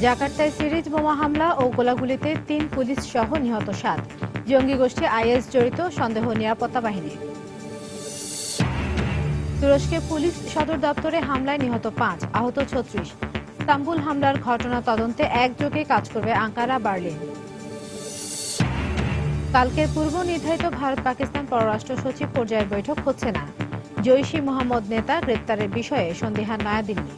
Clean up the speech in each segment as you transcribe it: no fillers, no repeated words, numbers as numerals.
জাকার্তায় series বোমা হামলা ও গোলাগুলিতে ৩ police সহ নিহত ৭। জঙ্গি গোষ্ঠী আইএস জড়িত সন্দেহ নিরাপত্তা বাহিনী। তুরস্কে পুলিশ সদর দপ্তরে হামলায় নিহত ৫, আহত ৩৬। ইস্তাম্বুল হামলার ঘটনা তদন্তে একযোগে কাজ করবে আঙ্কারা, বার্লিন। কালকের পূর্ব নির্ধারিত ভারত পাকিস্তান পররাষ্ট্র সচিব পর্যায়ের বৈঠক হচ্ছে না। জৈশ ই মোহাম্মদ নেতা গ্রেপ্তারের বিষয়ে সন্দিহান নয়াদিল্লি।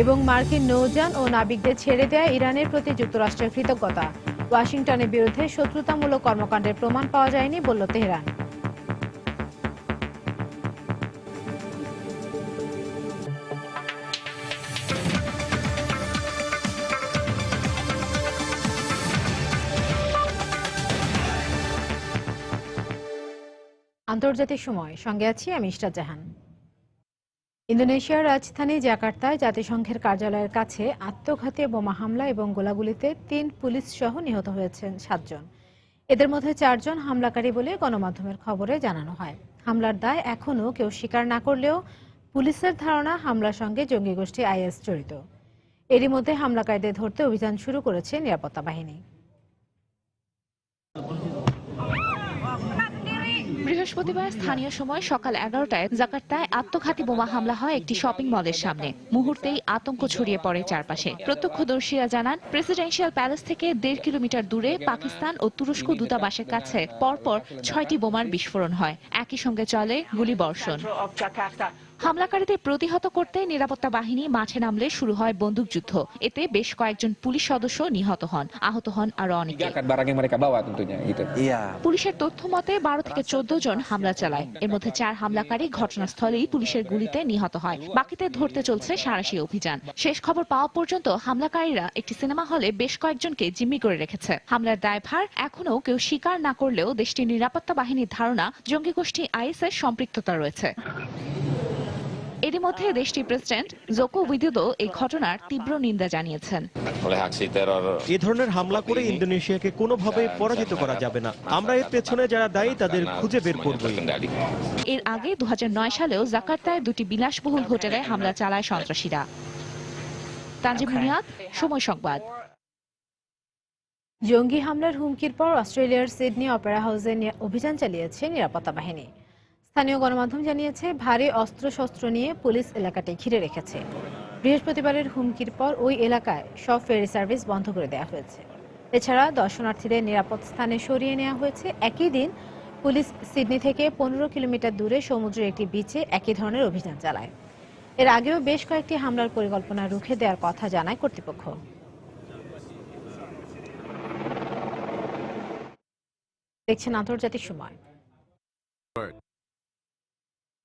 এবং মার্কিন নৌযান ও নাবিকদের ছেড়ে দেয়া ইরানের প্রতি যুক্তরাষ্ট্রের কৃতজ্ঞতা। ওয়াশিংটনের বিরুদ্ধে শত্রুতামূলক কর্মকাণ্ডের প্রমাণ পাওয়া যায়নি বলল তেহরান। আন্তর্জাতিক সময়, সঙ্গে আছি আমি ইশরাত জাহান। ইন্দোনেশিয়ার রাজধানী জাকার্তায় জাতিসংঘের কার্যালয়ের কাছে আত্মঘাতী বোমা হামলা এবং গোলাগুলিতে ৩ পুলিশ সহ নিহত হয়েছেন ৭ জন। এদের মধ্যে ৪ জন হামলাকারী বলে গণমাধ্যমের খবরে জানানো হয়। হামলার দায় এখনও কেউ স্বীকার না করলেও পুলিশের ধারণা হামলার সঙ্গে জঙ্গি গোষ্ঠী আইএস জড়িত। এরই মধ্যে হামলাকারীদের ধরতে অভিযান শুরু করেছে নিরাপত্তা বাহিনী। বৃহস্পতিবার স্থানীয় সময় সকাল ১১টায় জাকার্তায় আত্মঘাতী বোমা হামলা হয় একটি শপিং মলের সামনে। মুহূর্তেই আতঙ্ক ছড়িয়ে পড়ে চারপাশে। প্রত্যক্ষদর্শীরা জানান, প্রেসিডেন্সিয়াল প্যালেস থেকে ১.৫ কিলোমিটার দূরে পাকিস্তান ও তুরস্ক দূতাবাসের কাছে পরপর ৬টি বোমার বিস্ফোরণ হয়। একই সঙ্গে চলে গুলিবর্ষণ। হামলাকারীদের প্রতিহত করতে নিরাপত্তা বাহিনী মাঠে নামলে শুরু হয় বন্দুকযুদ্ধ। এতে বেশ কয়েকজন পুলিশ সদস্য নিহত হন, আহত হন আরো অনেকে। পুলিশের তথ্য মতে ১২ থেকে ১৪ জন হামলা চালায়। এর মধ্যে ৪ হামলাকারী ঘটনাস্থলেই পুলিশের গুলিতে নিহত হয়। বাকিদের ধরতে চলছে সাঁড়াশি অভিযান। শেষ খবর পাওয়া পর্যন্ত হামলাকারীরা একটি সিনেমা হলে বেশ কয়েকজনকে জিম্মি করে রেখেছে। হামলার দায়ভার এখনো কেউ স্বীকার না করলেও দেশটির নিরাপত্তা বাহিনীর ধারণা জঙ্গি গোষ্ঠী আইএসের সম্পৃক্ততা রয়েছে। এরই মধ্যে দেশটির প্রেসিডেন্ট জোকো উইদোদো এই ঘটনার তীব্র নিন্দা জানিয়েছেন। এ ধরনের হামলা করে ইন্দোনেশিয়াকে কোনোভাবে পরাজিত করা যাবে না। আমরা এর পেছনে যারা দায়ী তাদের খুঁজে বের করব। এর আগে ২০০৯ সালেও জাকার্তায় ২টি বিলাসবহুল হোটেলে হামলা চালায় সন্ত্রাসীরা। তানজিম মুনিয়াত, সময় সংবাদ। জঙ্গি হামলার হুমকির পর অস্ট্রেলিয়ার সিডনি অপেরা হাউসে অভিযান চালিয়েছে নিরাপত্তা বাহিনী। স্থানীয় গণমাধ্যম জানিয়েছে, ভারী অস্ত্রশস্ত্র নিয়ে পুলিশ এলাকাটি ঘিরে রেখেছে। বৃহস্পতিবারের হুমকির পর ওই এলাকায় সব ফেরি সার্ভিস বন্ধ করে দেওয়া হয়েছে। এছাড়া দর্শনার্থীদের নিরাপদ স্থানে সরিয়ে নেওয়া হয়েছে। একই দিন পুলিশ সিডনি থেকে ১৫ কিলোমিটার দূরে সমুদ্রের একটি বিচে একই ধরনের অভিযান চালায়। এর আগেও বেশ কয়েকটি হামলার পরিকল্পনা রুখে দেওয়ার কথা জানায় কর্তৃপক্ষ। দেখছেন আন্তর্জাতিক সময়।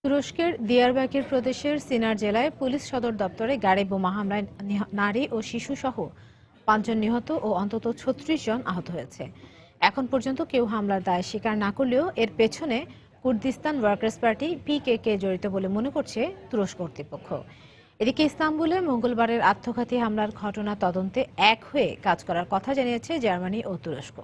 তুরস্কের দিয়ারবাকির প্রদেশের সিনার জেলায় পুলিশ সদর দপ্তরে গাড়ি বোমা হামলায় নারী ও শিশু সহ ৫ জন নিহত ও অন্তত ৩৬ জন আহত হয়েছে। এখন পর্যন্ত কেউ হামলার দায় স্বীকার না করলেও এর পেছনে কুর্দিস্তান ওয়ার্কার্স পার্টি পিকেকে জড়িত বলে মনে করছে তুরস্ক কর্তৃপক্ষ। এদিকে ইস্তাম্বুলে মঙ্গলবারের আত্মঘাতী হামলার ঘটনা তদন্তে এক হয়ে কাজ করার কথা জানিয়েছে জার্মানি ও তুরস্ক।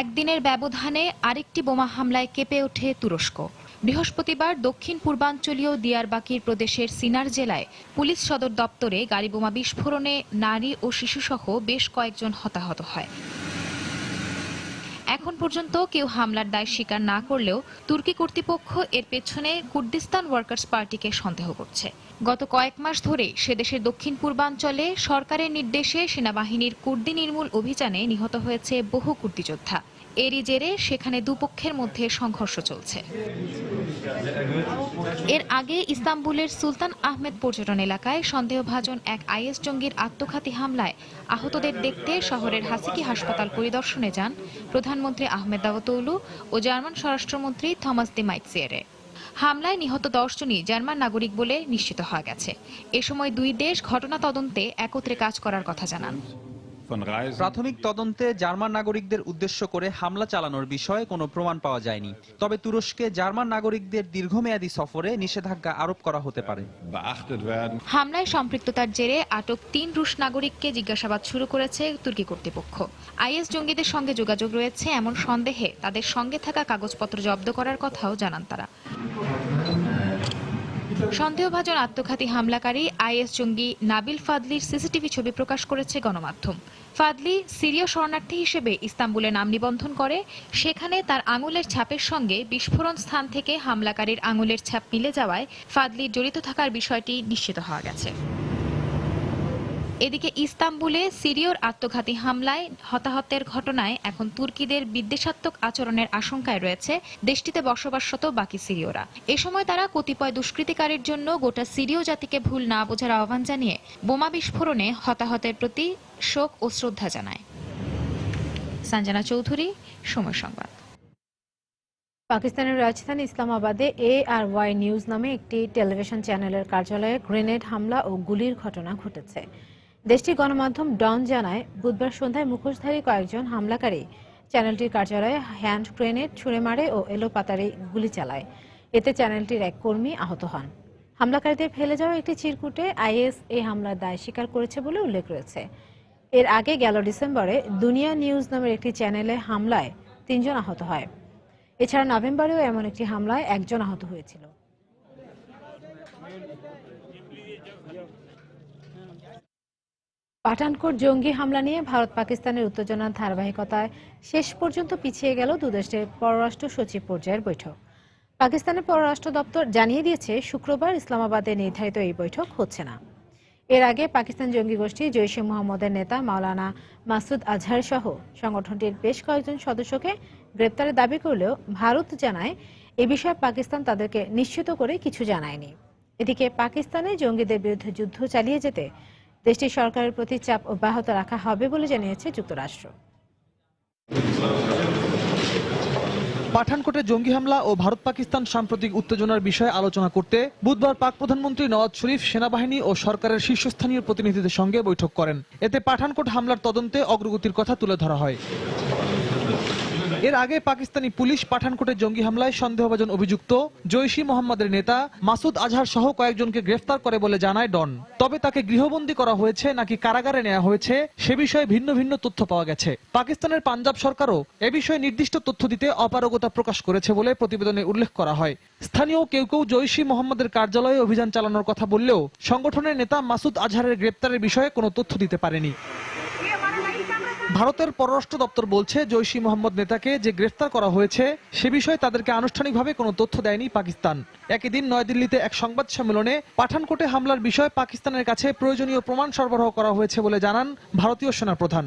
একদিনের ব্যবধানে আরেকটি বোমা হামলায় কেঁপে ওঠে তুরস্ক। বৃহস্পতিবার দক্ষিণ পূর্বাঞ্চলীয় দিয়ারবাকির প্রদেশের সিনার জেলায় পুলিশ সদর দপ্তরে গাড়ি বোমা বিস্ফোরণে নারী ও শিশুসহ বেশ কয়েকজন হতাহত হয়। এখন পর্যন্ত কেউ হামলার দায় স্বীকার না করলেও তুর্কি কর্তৃপক্ষ এর পেছনে কুর্দিস্তান ওয়ার্কার্স পার্টিকে সন্দেহ করছে। গত কয়েক মাস ধরে সেদেশের দক্ষিণ পূর্বাঞ্চলে সরকারের নির্দেশে সেনাবাহিনীর কুর্দি নির্মূল অভিযানে নিহত হয়েছে বহু কুর্দি যোদ্ধা। এরই জেরে সেখানে দুপক্ষের মধ্যে সংঘর্ষ চলছে। এর আগে ইস্তাম্বুলের সুলতান আহমেদ পর্যটন এলাকায় সন্দেহভাজন এক আইএস জঙ্গির আত্মঘাতী হামলায় আহতদের দেখতে শহরের হাসিকি হাসপাতাল পরিদর্শনে যান প্রধানমন্ত্রী আহমেদ দাভুতোগলু ও জার্মান স্বরাষ্ট্রমন্ত্রী থমাস দি মাইটসিয়ারে। হামলায় নিহত ১০ জনই জার্মান নাগরিক বলে নিশ্চিত হওয়া গেছে। এ সময় দুই দেশ ঘটনা তদন্তে একত্রে কাজ করার কথা জানান। প্রাথমিক তদন্তে জার্মান নাগরিকদের উদ্দেশ্য করে হামলা চালানোর বিষয়ে কোনো প্রমাণ পাওয়া যায়নি। তবে তুরস্কে জার্মান নাগরিকদের দীর্ঘমেয়াদী সফরে নিষেধাজ্ঞা আরোপ করা হতে পারে। হামলায় সম্পৃক্ততার জেরে আটক ৩ রুশ নাগরিককে জিজ্ঞাসাবাদ শুরু করেছে তুর্কি কর্তৃপক্ষ। আইএস জঙ্গিদের সঙ্গে যোগাযোগ রয়েছে এমন সন্দেহে তাদের সঙ্গে থাকা কাগজপত্র জব্দ করার কথাও জানান তারা। সন্দেহভাজন আত্মঘাতী হামলাকারী আইএস জঙ্গি নাবিল ফাদলির সিসিটিভি ছবি প্রকাশ করেছে গণমাধ্যম। ফাদলি সিরীয় শরণার্থী হিসেবে ইস্তাম্বুলে নাম নিবন্ধন করে। সেখানে তার আঙুলের ছাপের সঙ্গে বিস্ফোরণ স্থান থেকে হামলাকারীর আঙুলের ছাপ মিলে যাওয়ায় ফাদলির জড়িত থাকার বিষয়টি নিশ্চিত হওয়া গেছে। এদিকে ইস্তাম্বুলে সিরীয়র আত্মঘাতী হামলায় হতাহতের ঘটনায় এখন তুর্কিদের বিদ্বেষাত্মক আচরণের আশঙ্কায় রয়েছে দেশটিতে বসবাসরত বাকি সিরীয়রা। এ সময় তারা কতিপয় দুষ্কৃতিকারীর জন্য গোটা সিরীয় জাতিকে ভুল না বোঝার আহ্বান জানিয়ে বোমা বিস্ফোরণে হতাহতের প্রতি শোক ও শ্রদ্ধা জানায়। সঞ্জনা চৌধুরী, সময় সংবাদ। পাকিস্তানের রাজধানী ইসলামাবাদে ARY নিউজ নামে একটি টেলিভিশন চ্যানেলের কার্যালয়ে গ্রেনেড হামলা ও গুলির ঘটনা ঘটেছে। দেশটির গণমাধ্যম ডন জানায়, বুধবার সন্ধ্যায় মুখোশধারী কয়েকজন হামলাকারী চ্যানেলটির কার্যালয়ে হ্যান্ড গ্রেনেড ছুড়ে মারে ও এলোপাতাড়ি গুলি চালায়। এতে চ্যানেলটির এক কর্মী আহত হন। হামলাকারীদের ফেলে যাওয়া একটি চিরকুটে IS এই হামলার দায় স্বীকার করেছে বলে উল্লেখ রয়েছে। এর আগে গেল ডিসেম্বরে দুনিয়া নিউজ নামের একটি চ্যানেলে হামলায় 3 জন আহত হয়। এছাড়া নভেম্বরেও এমন একটি হামলায় 1 জন আহত হয়েছিল। পাঠানকোট জঙ্গি হামলা নিয়ে ভারত পাকিস্তানের উত্তেজনার ধারাবাহিকতায় শেষ পর্যন্ত পিছিয়ে গেল দুদেশের পররাষ্ট্র সচিব পর্যায়ের বৈঠক। পাকিস্তানের পররাষ্ট্র দপ্তর জানিয়ে দিয়েছে, শুক্রবার ইসলামাবাদে নির্ধারিত এই বৈঠক হচ্ছে না। এর আগে পাকিস্তান জঙ্গি গোষ্ঠী জৈশ-ই মুহাম্মদের নেতা মাওলানা মাসুদ আজহার সহ সংগঠনটির বেশ কয়েকজন সদস্যকে গ্রেপ্তারের দাবি করলেও ভারত জানায়, এ বিষয়ে পাকিস্তান তাদেরকে নিশ্চিত করে কিছু জানায়নি। এদিকে পাকিস্তানে জঙ্গিদের বিরুদ্ধে যুদ্ধ চালিয়ে যেতে দেশটির সরকারের প্রতি চাপ অব্যাহত রাখা হবে বলে জানিয়েছে যুক্তরাষ্ট্র। পাঠানকোটে জঙ্গি হামলা ও ভারত পাকিস্তান সাম্প্রতিক উত্তেজনার বিষয়ে আলোচনা করতে বুধবার পাক প্রধানমন্ত্রী নওয়াজ শরীফ সেনাবাহিনী ও সরকারের শীর্ষস্থানীয় প্রতিনিধিদের সঙ্গে বৈঠক করেন। এতে পাঠানকোট হামলার তদন্তে অগ্রগতির কথা তুলে ধরা হয়। এর আগে পাকিস্তানি পুলিশ পাঠানকোটে জঙ্গি হামলায় সন্দেহভাজন অভিযুক্ত জৈশ-ই মুহাম্মদের নেতা মাসুদ আজহার সহ কয়েকজনকে গ্রেফতার করে বলে জানায় ডন। তবে তাকে গৃহবন্দী করা হয়েছে নাকি কারাগারে নেওয়া হয়েছে সে বিষয়ে ভিন্ন ভিন্ন তথ্য পাওয়া গেছে। পাকিস্তানের পাঞ্জাব সরকারও এ বিষয়ে নির্দিষ্ট তথ্য দিতে অপারগতা প্রকাশ করেছে বলে প্রতিবেদনে উল্লেখ করা হয়। স্থানীয় কেউ কেউ জৈশ-ই মুহাম্মদের কার্যালয়ে অভিযান চালানোর কথা বললেও সংগঠনের নেতা মাসুদ আজহারের গ্রেপ্তারের বিষয়ে কোনো তথ্য দিতে পারেনি। ভারতের পররাষ্ট্র দপ্তর বলছে, জৈশ-ই মুহাম্মদ নেতাকে যে গ্রেফতার করা হয়েছে সে বিষয়ে তাদেরকে আনুষ্ঠানিকভাবে কোনো তথ্য দেয়নি পাকিস্তান। একই দিন নয়াদিল্লিতে এক সংবাদ সম্মেলনে পাঠানকোটে হামলার বিষয়ে পাকিস্তানের কাছে প্রয়োজনীয় প্রমাণ সরবরাহ করা হয়েছে বলে জানান ভারতীয় সেনাপ্রধান।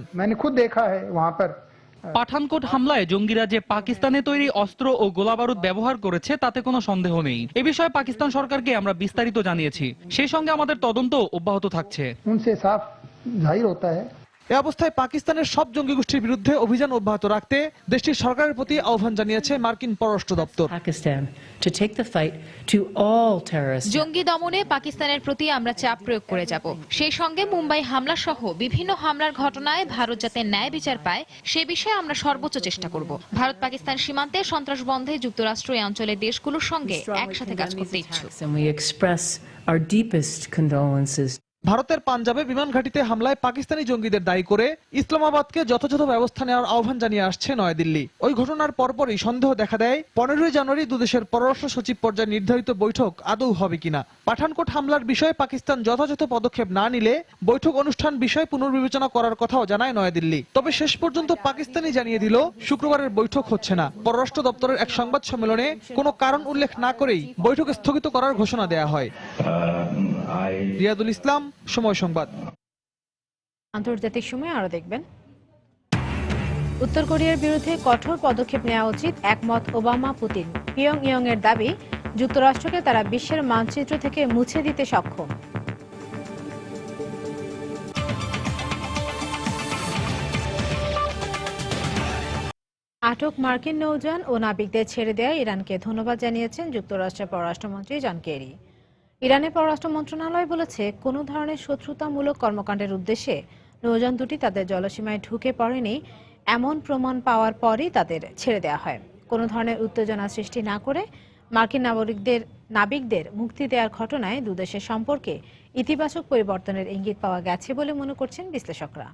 পাঠানকোট হামলায় জঙ্গিরা যে পাকিস্তানে তৈরি অস্ত্র ও গোলাবারুদ ব্যবহার করেছে তাতে কোনো সন্দেহ নেই। এ বিষয়ে পাকিস্তান সরকারকে আমরা বিস্তারিত জানিয়েছি। সেই সঙ্গে আমাদের তদন্ত অব্যাহত থাকছে। এ অবস্থায় পাকিস্তানের সব জঙ্গি গোষ্ঠীর বিরুদ্ধে অভিযান অব্যাহত রাখতে দেশটির সরকারের প্রতি আহ্বান জানিয়েছে মার্কিন পররাষ্ট্র দপ্তর। জঙ্গি দমনে পাকিস্তানের প্রতি আমরা চাপ প্রয়োগ করে যাব। সেই সঙ্গে মুম্বাই হামলা সহ বিভিন্ন হামলার ঘটনায় ভারত যাতে ন্যায় বিচার পায় সে বিষয়ে আমরা সর্বোচ্চ চেষ্টা করব। ভারত পাকিস্তান সীমান্তে সন্ত্রাস বন্ধে যুক্তরাষ্ট্র এই অঞ্চলের দেশগুলোর সঙ্গে একসাথে কাজ করতে ইচ্ছুক। ভারতের পাঞ্জাবে বিমান ঘাঁটিতে হামলায় পাকিস্তানি জঙ্গিদের দায়ী করে ইসলামাবাদকে যথাযথ ব্যবস্থা নেওয়ার আহ্বান জানিয়ে আসছে নয়াদিল্লি। ওই ঘটনার পরপরই সন্দেহ দেখা দেয় 15 জানুয়ারি দুদেশের পররাষ্ট্র সচিব পর্যায়ে নির্ধারিত বৈঠক আদৌ হবে কিনা। পাঠানকোট হামলার বিষয়ে পাকিস্তান যথাযথ পদক্ষেপ না নিলে বৈঠক অনুষ্ঠান বিষয় পুনর্বিবেচনা করার কথাও জানায় নয়াদিল্লি। তবে শেষ পর্যন্ত পাকিস্তানই জানিয়ে দিল শুক্রবারের বৈঠক হচ্ছে না। পররাষ্ট্র দপ্তরের এক সংবাদ সম্মেলনে কোনো কারণ উল্লেখ না করেই বৈঠক স্থগিত করার ঘোষণা দেয়া হয়। রিয়াদুল ইসলাম, সময় সংবাদ। আন্তর্জাতিক সময় আরো দেখবেন, উত্তর কোরিয়ার বিরুদ্ধে কঠোর পদক্ষেপ নেওয়া উচিত, একমত ওবামা পুতিন। পিয়ংইয়ং এর দাবি, যুক্তরাষ্ট্রকে তারা বিশ্বের মানচিত্র থেকে মুছে দিতে সক্ষম। আটক মার্কিন নৌযান ও নাবিকদের ছেড়ে দেয়া ইরানকে ধন্যবাদ জানিয়েছেন যুক্তরাষ্ট্রের পররাষ্ট্রমন্ত্রী জন কেরি। ইরানের পররাষ্ট্র মন্ত্রণালয় বলেছে, কোনো ধরনের শত্রুতামূলক কর্মকাণ্ডের উদ্দেশ্যে নৌযান দুটি তাদের জলসীমায় ঢুকে পড়েনি এমন প্রমাণ পাওয়ার পরই তাদের ছেড়ে দেওয়া হয়। কোনো ধরনের উত্তেজনা সৃষ্টি না করে মার্কিন নাবিকদের মুক্তি দেওয়ার ঘটনায় দুদেশের সম্পর্কে ইতিবাচক পরিবর্তনের ইঙ্গিত পাওয়া গেছে বলে মনে করছেন বিশ্লেষকরা।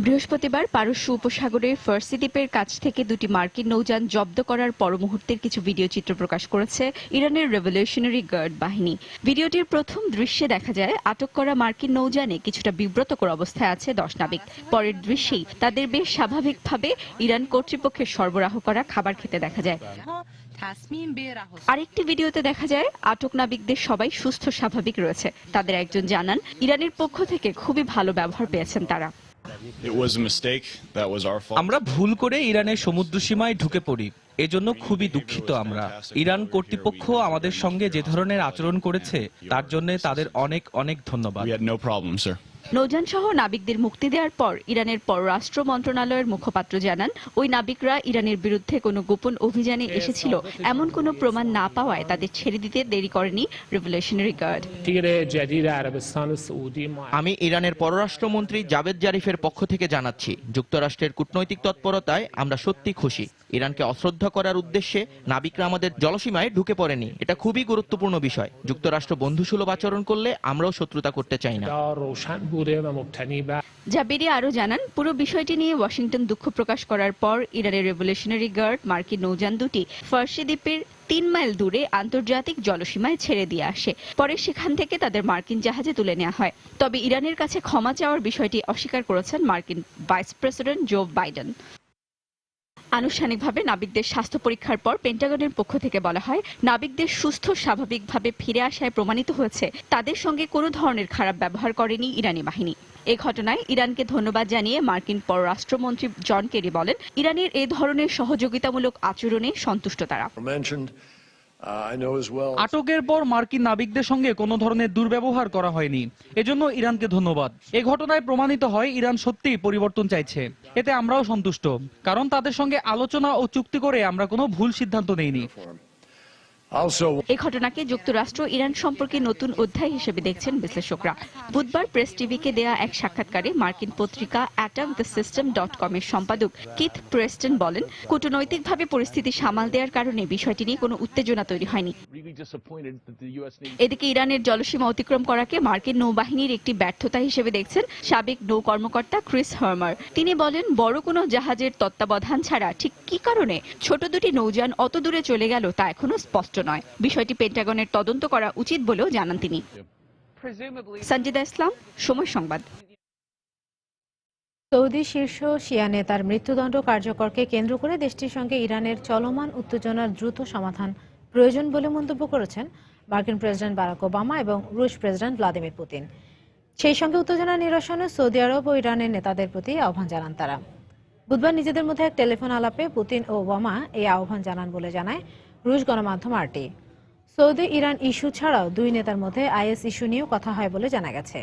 বৃহস্পতিবার পারস্য উপসাগরের ফার্সি দ্বীপের কাছ থেকে দুটি মার্কিন নৌযান জব্দ করার পর মুহূর্তের কিছু ভিডিও চিত্র প্রকাশ করেছে ইরানের রেভলিউশনারি গার্ড বাহিনী। ভিডিওটির প্রথম দৃশ্যে দেখা যায় আটক করা মার্কিন নৌযানে কিছুটা বিব্রতকর অবস্থায় আছে 10 নাবিক। পরের দৃশ্যেই তাদের বেশ স্বাভাবিকভাবে ইরান কর্তৃপক্ষের সরবরাহ করা খাবার খেতে দেখা যায়। আরেকটি ভিডিওতে দেখা যায় আটক নাবিকদের সবাই সুস্থ স্বাভাবিক রয়েছে। তাদের একজন জানান ইরানের পক্ষ থেকে খুবই ভালো ব্যবহার পেয়েছেন তারা। আমরা ভুল করে ইরানের সমুদ্র সীমায় ঢুকে পড়ি, এজন্য খুবই দুঃখিত। আমরা ইরান কর্তৃপক্ষ আমাদের সঙ্গে যে ধরনের আচরণ করেছে তার জন্য তাদের অনেক অনেক ধন্যবাদ। নৌযান সহ নাবিকদের মুক্তি দেওয়ার পর ইরানের পররাষ্ট্র মন্ত্রণালয়ের মুখপাত্র জানান ওই নাবিকরা ইরানের বিরুদ্ধে কোনো গোপন অভিযানে এসেছিল এমন কোনো প্রমাণ না পাওয়ায় তাদের ছেড়ে দিতে দেরি করেনি রেভলিউশনারি গার্ড। আমি ইরানের পররাষ্ট্রমন্ত্রী জাভেদ জারিফের পক্ষ থেকে জানাচ্ছি, যুক্তরাষ্ট্রের কূটনৈতিক তৎপরতায় আমরা সত্যি খুশি। ইরানকে অশ্রদ্ধা করার উদ্দেশ্যে নাবিকরা আমাদের জলসীমায় ঢুকে পড়েনি, এটা খুবই গুরুত্বপূর্ণ বিষয়। যুক্তরাষ্ট্র বন্ধুসুলভ আচরণ করলে আমরাও শত্রুতা করতে চাই না। জাবেরি আরও জানান পুরো বিষয়টি নিয়ে ওয়াশিংটন দুঃখ প্রকাশ করার পর ইরানের রেভলিউশনারি গার্ড মার্কিন নৌযান দুটি ফার্সি দ্বীপের 3 মাইল দূরে আন্তর্জাতিক জলসীমায় ছেড়ে দিয়ে আসে। পরে সেখান থেকে তাদের মার্কিন জাহাজে তুলে নেওয়া হয়। তবে ইরানের কাছে ক্ষমা চাওয়ার বিষয়টি অস্বীকার করেছেন মার্কিন ভাইস প্রেসিডেন্ট জো বাইডেন। আনুষ্ঠানিকভাবে নাবিকদের স্বাস্থ্য পরীক্ষার পর পেন্টাগনের পক্ষ থেকে বলা হয় নাবিকদের সুস্থ স্বাভাবিকভাবে ফিরে আসায় প্রমাণিত হয়েছে তাদের সঙ্গে কোনো ধরনের খারাপ ব্যবহার করেনি ইরানি বাহিনী। এই ঘটনায় ইরানকে ধন্যবাদ জানিয়ে মার্কিন পররাষ্ট্রমন্ত্রী জন কেরি বলেন ইরানের এই ধরনের সহযোগিতামূলক আচরণে সন্তুষ্ট তারা। আটকের পর মার্কিন নাবিকদের সঙ্গে কোনো ধরনের দুর্ব্যবহার করা হয়নি, এজন্য ইরানকে ধন্যবাদ। এ ঘটনায় প্রমাণিত হয় ইরান সত্যিই পরিবর্তন চাইছে, এতে আমরাও সন্তুষ্ট, কারণ তাদের সঙ্গে আলোচনা ও চুক্তি করে আমরা কোনো ভুল সিদ্ধান্ত নেইনি। এই ঘটনাকে যুক্তরাষ্ট্র ইরান সম্পর্কে নতুন অধ্যায় হিসেবে দেখছেন বিশ্লেষকরা। বুধবার প্রেস টিভিকে দেয়া এক সাক্ষাৎকারে মার্কিন পত্রিকা attackthesystem.com এর সম্পাদক কিথ প্রেস্টন বলেন কূটনৈতিকভাবে পরিস্থিতি সামাল দেওয়ার কারণে বিষয়টি নিয়ে কোনো উত্তেজনা তৈরি হয়নি। এদিকে ইরানের জলসীমা অতিক্রম করাকে মার্কিন নৌবাহিনীর একটি ব্যর্থতা হিসেবে দেখছেন সাবেক নৌ কর্মকর্তা ক্রিস হার্মার। তিনি বলেন বড় কোনো জাহাজের তত্ত্বাবধান ছাড়া ঠিক কি কারণে ছোট দুটি নৌযান অত দূরে চলে গেল তা এখনো স্পষ্ট নয়। বিষয়টি পেন্টাগনের তদন্ত করা উচিত বলেও জানান তিনি। সঞ্জিদা ইসলাম, সময় সংবাদ। সৌদি শীর্ষ শিয়া নেতার মৃত্যুদণ্ড কার্যকরকে কেন্দ্র করে দেশটির সঙ্গে ইরানের চলমান উত্তেজনার দ্রুত সমাধান প্রয়োজন বলে মন্তব্য করেছেন মার্কিন প্রেসিডেন্ট বারাক ওবামা এবং রুশ প্রেসিডেন্ট ভ্লাদিমির পুতিন। সেই সঙ্গে উত্তেজনা নিরসনে সৌদি আরব ও ইরানের নেতাদের প্রতি আহ্বান জানান তারা। বুধবার নিজেদের মধ্যে এক টেলিফোন আলাপে পুতিন ও ওবামা এই আহ্বান জানান বলে জানায় রুশ গণমাধ্যম আরটি। সৌদি ইরান ইস্যু ছাড়াও দুই নেতার মধ্যে আইএস ইস্যু নিয়েও কথা হয় বলে জানা গেছে।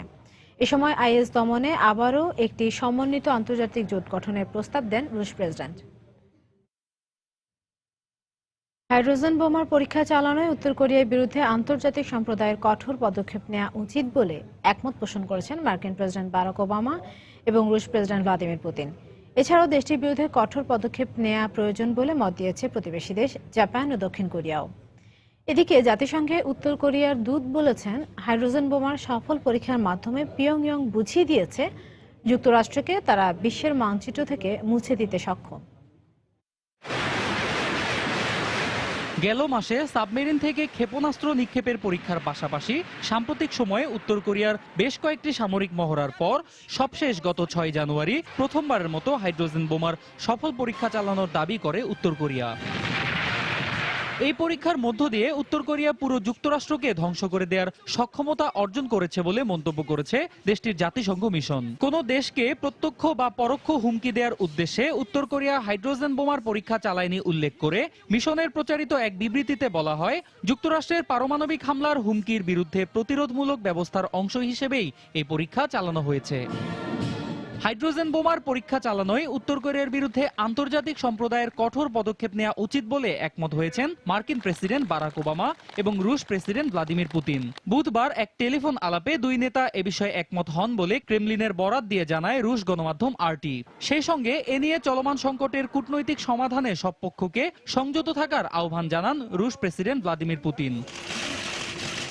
এ সময় আইএস দমনে আবারও একটি সমন্বিত আন্তর্জাতিক জোট গঠনের প্রস্তাব দেন রুশ প্রেসিডেন্ট। হাইড্রোজেন বোমার পরীক্ষা চালানোয় উত্তর কোরিয়ার বিরুদ্ধে আন্তর্জাতিক সম্প্রদায়ের কঠোর পদক্ষেপ নেওয়া উচিত বলে একমত পোষণ করেছেন মার্কিন প্রেসিডেন্ট বারাক ওবামা এবং রুশ প্রেসিডেন্ট ভ্লাদিমির পুতিন। এছাড়াও দেশটির বিরুদ্ধে কঠোর পদক্ষেপ নেওয়া প্রয়োজন বলে মত দিয়েছে প্রতিবেশী দেশ জাপান ও দক্ষিণ কোরিয়াও। এদিকে জাতিসংঘে উত্তর কোরিয়ার দূত বলেছেন হাইড্রোজেন বোমার সফল পরীক্ষার মাধ্যমে পিয়ংইয়ং বুঝিয়ে দিয়েছে যুক্তরাষ্ট্রকে তারা বিশ্বের মানচিত্র থেকে মুছে দিতে সক্ষম। গেল মাসে সাবমেরিন থেকে ক্ষেপণাস্ত্র নিক্ষেপের পরীক্ষার পাশাপাশি সাম্প্রতিক সময়ে উত্তর কোরিয়ার বেশ কয়েকটি সামরিক মহড়ার পর সবশেষ গত 6 জানুয়ারি প্রথমবারের মতো হাইড্রোজেন বোমার সফল পরীক্ষা চালানোর দাবি করে উত্তর কোরিয়া। এই পরীক্ষার মধ্য দিয়ে উত্তর কোরিয়া পুরো যুক্তরাষ্ট্রকে ধ্বংস করে দেওয়ার সক্ষমতা অর্জন করেছে বলে মন্তব্য করেছে দেশটির জাতিসংঘ মিশন। কোন দেশকে প্রত্যক্ষ বা পরোক্ষ হুমকি দেওয়ার উদ্দেশ্যে উত্তর কোরিয়া হাইড্রোজেন বোমার পরীক্ষা চালায়নি উল্লেখ করে মিশনের প্রচারিত এক বিবৃতিতে বলা হয় যুক্তরাষ্ট্রের পারমাণবিক হামলার হুমকির বিরুদ্ধে প্রতিরোধমূলক ব্যবস্থার অংশ হিসেবেই এই পরীক্ষা চালানো হয়েছে। হাইড্রোজেন বোমার পরীক্ষা চালানোয় উত্তর কোরিয়ার বিরুদ্ধে আন্তর্জাতিক সম্প্রদায়ের কঠোর পদক্ষেপ নেওয়া উচিত বলে একমত হয়েছেন মার্কিন প্রেসিডেন্ট বারাক ওবামা এবং রুশ প্রেসিডেন্ট ভ্লাদিমির পুতিন। বুধবার এক টেলিফোন আলাপে দুই নেতা এ বিষয়ে একমত হন বলে ক্রেমলিনের বরাত দিয়ে জানায় রুশ গণমাধ্যম আরটি। সেই সঙ্গে এ নিয়ে চলমান সংকটের কূটনৈতিক সমাধানে সব পক্ষকে সংযত থাকার আহ্বান জানান রুশ প্রেসিডেন্ট ভ্লাদিমির পুতিন।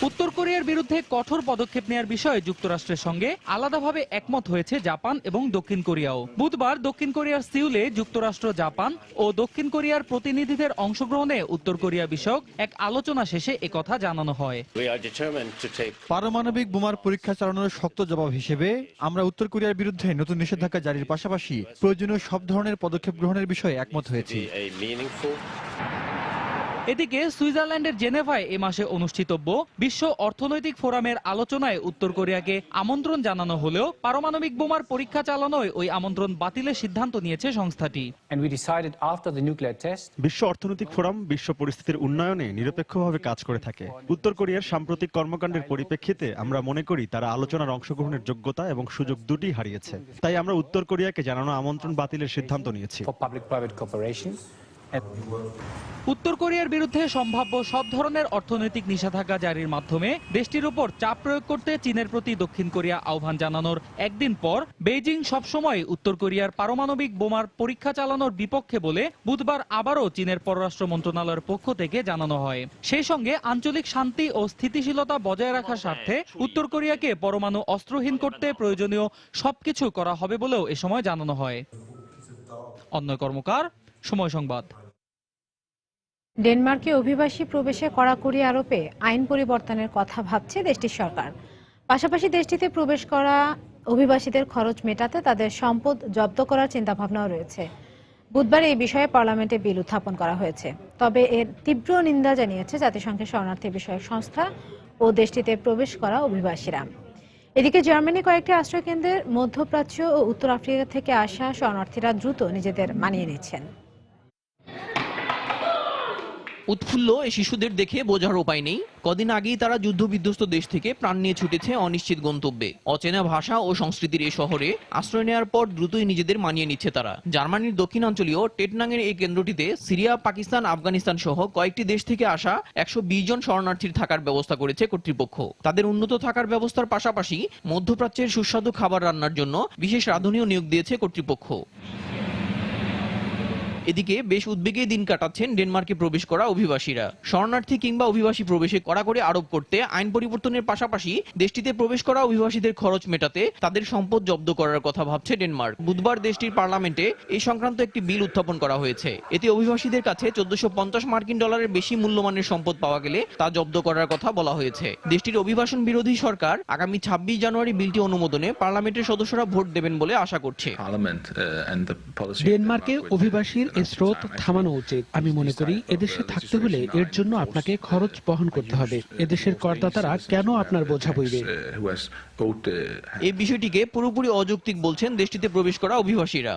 উত্তর কোরিয়ার বিরুদ্ধে কঠোর পদক্ষেপ নেওয়ার বিষয়ে যুক্তরাষ্ট্রের সঙ্গে আলাদাভাবে একমত হয়েছে জাপান এবং দক্ষিণ কোরিয়াও। বুধবার দক্ষিণ কোরিয়ার সিউলে যুক্তরাষ্ট্র, জাপান ও দক্ষিণ কোরিয়ার প্রতিনিধিদের অংশগ্রহণে উত্তর কোরিয়া বিষয়ক এক আলোচনা শেষে একথা জানানো হয়। পারমাণবিক বোমার পরীক্ষা চালানোর শক্ত জবাব হিসেবে আমরা উত্তর কোরিয়ার বিরুদ্ধে নতুন নিষেধাজ্ঞা জারির পাশাপাশি প্রয়োজনীয় সব ধরনের পদক্ষেপ গ্রহণের বিষয়ে একমত হয়েছি। এদিকে সুইজারল্যান্ডের জেনেভায় এ মাসে অনুষ্ঠিতব্য বিশ্ব অর্থনৈতিক ফোরামের আলোচনায় উত্তর কোরিয়াকে আমন্ত্রণ জানানো হলেও পারমাণবিক বোমার পরীক্ষা চালানোয় ওই আমন্ত্রণ বাতিলের সিদ্ধান্ত নিয়েছে সংস্থাটি। বিশ্ব অর্থনৈতিক ফোরাম বিশ্ব পরিস্থিতির উন্নয়নে নিরপেক্ষভাবে কাজ করে থাকে। উত্তর কোরিয়ার সাম্প্রতিক কর্মকাণ্ডের পরিপ্রেক্ষিতে আমরা মনে করি তারা আলোচনার অংশগ্রহণের যোগ্যতা এবং সুযোগ দুটি হারিয়েছে। তাই আমরা উত্তর কোরিয়াকে জানানো আমন্ত্রণ বাতিলের সিদ্ধান্ত নিয়েছি। উত্তর কোরিয়ার বিরুদ্ধে সম্ভাব্য সব ধরনের অর্থনৈতিক নিষেধাজ্ঞা জারির মাধ্যমে দেশটির উপর চাপ প্রয়োগ করতে চীনের প্রতি দক্ষিণ কোরিয়া আহ্বান জানানোর একদিন পর বেইজিং সবসময় উত্তর কোরিয়ার পারমাণবিক বোমার পরীক্ষা চালানোর বিপক্ষে বলে বুধবার আবারও চীনের পররাষ্ট্র মন্ত্রণালয়ের পক্ষ থেকে জানানো হয়। সেই সঙ্গে আঞ্চলিক শান্তি ও স্থিতিশীলতা বজায় রাখার স্বার্থে উত্তর কোরিয়াকে পরমাণু অস্ত্রহীন করতে প্রয়োজনীয় সবকিছু করা হবে বলেও এ সময় জানানো হয়। অন্য কর্মকার, সময় সংবাদ। ডেনমার্কে অভিবাসী প্রবেশে কড়াকড়ি আরোপে আইন পরিবর্তনের কথা ভাবছে দেশটির সরকার। পাশাপাশি দেশটিতে প্রবেশ করা অভিবাসীদের খরচ মেটাতে তাদের সম্পদ জব্দ করার চিন্তাভাবনাও রয়েছে। বুধবার এই বিষয়ে পার্লামেন্টে বিল উত্থাপন করা হয়েছে। তবে এর তীব্র নিন্দা জানিয়েছে জাতিসংঘের শরণার্থী বিষয়ক সংস্থা ও দেশটিতে প্রবেশ করা অভিবাসীরা। এদিকে জার্মানি কয়েকটি আশ্রয়কেন্দ্রের মধ্যপ্রাচ্য ও উত্তর আফ্রিকা থেকে আসা শরণার্থীরা দ্রুত নিজেদের মানিয়ে নিচ্ছেন। উৎফুল্ল এই শিশুদের দেখে বোঝার উপায় নেই। কদিন আগেই তারা যুদ্ধ বিধ্বস্ত দেশ থেকে প্রাণ নিয়ে ছুটেছে অনিশ্চিত গন্তব্যে। অচেনা ভাষা ও সংস্কৃতির এই শহরে আশ্রয় নেওয়ার পর দ্রুতই নিজেদের মানিয়ে নিচ্ছে তারা। জার্মানির দক্ষিণাঞ্চলীয় টেটনাঙের এই কেন্দ্রটিতে সিরিয়া, পাকিস্তান, আফগানিস্তান সহ কয়েকটি দেশ থেকে আসা 120 জন শরণার্থীর থাকার ব্যবস্থা করেছে কর্তৃপক্ষ। তাদের উন্নত থাকার ব্যবস্থার পাশাপাশি মধ্যপ্রাচ্যের সুস্বাদু খাবার রান্নার জন্য বিশেষ রাঁধুনিও নিয়োগ দিয়েছে কর্তৃপক্ষ। এদিকে বেশ উদ্বেগে দিন কাটাচ্ছেন ডেনমার্কে প্রবেশ করা অভিবাসীরা। শরণার্থী কিংবা অভিবাসী প্রবেশে কড়াকড়ি আরোপ করতে আইন পরিবর্তনের পাশাপাশি দেশটিতে প্রবেশ করা অভিবাসীদের খরচ মেটাতে তাদের সম্পদ জব্দ করার কথা ভাবছে ডেনমার্ক। বুধবার দেশটির পার্লামেন্টে এই সংক্রান্ত একটি বিল উত্থাপন করা হয়েছে। এতে অভিবাসীদের কাছে $1450 বেশি মূল্যমানের সম্পদ পাওয়া গেলে তা জব্দ করার কথা বলা হয়েছে। দেশটির অভিবাসন বিরোধী সরকার আগামী 26 জানুয়ারি বিলটি অনুমোদনে পার্লামেন্টের সদস্যরা ভোট দেবেন বলে আশা করছে। ডেনমার্কে অভিবাসীর স্রোত থামানো উচিত। আমি মনে করি এদেশে থাকতে হলে এর জন্য আপনাকে খরচ বহন করতে হবে। এদেশের করদাতারা কেন আপনার বোঝা বইবে? এই বিষয়টিকে পুরোপুরি অযৌক্তিক বলছেন দেশটিতে প্রবেশ করা অভিবাসীরা।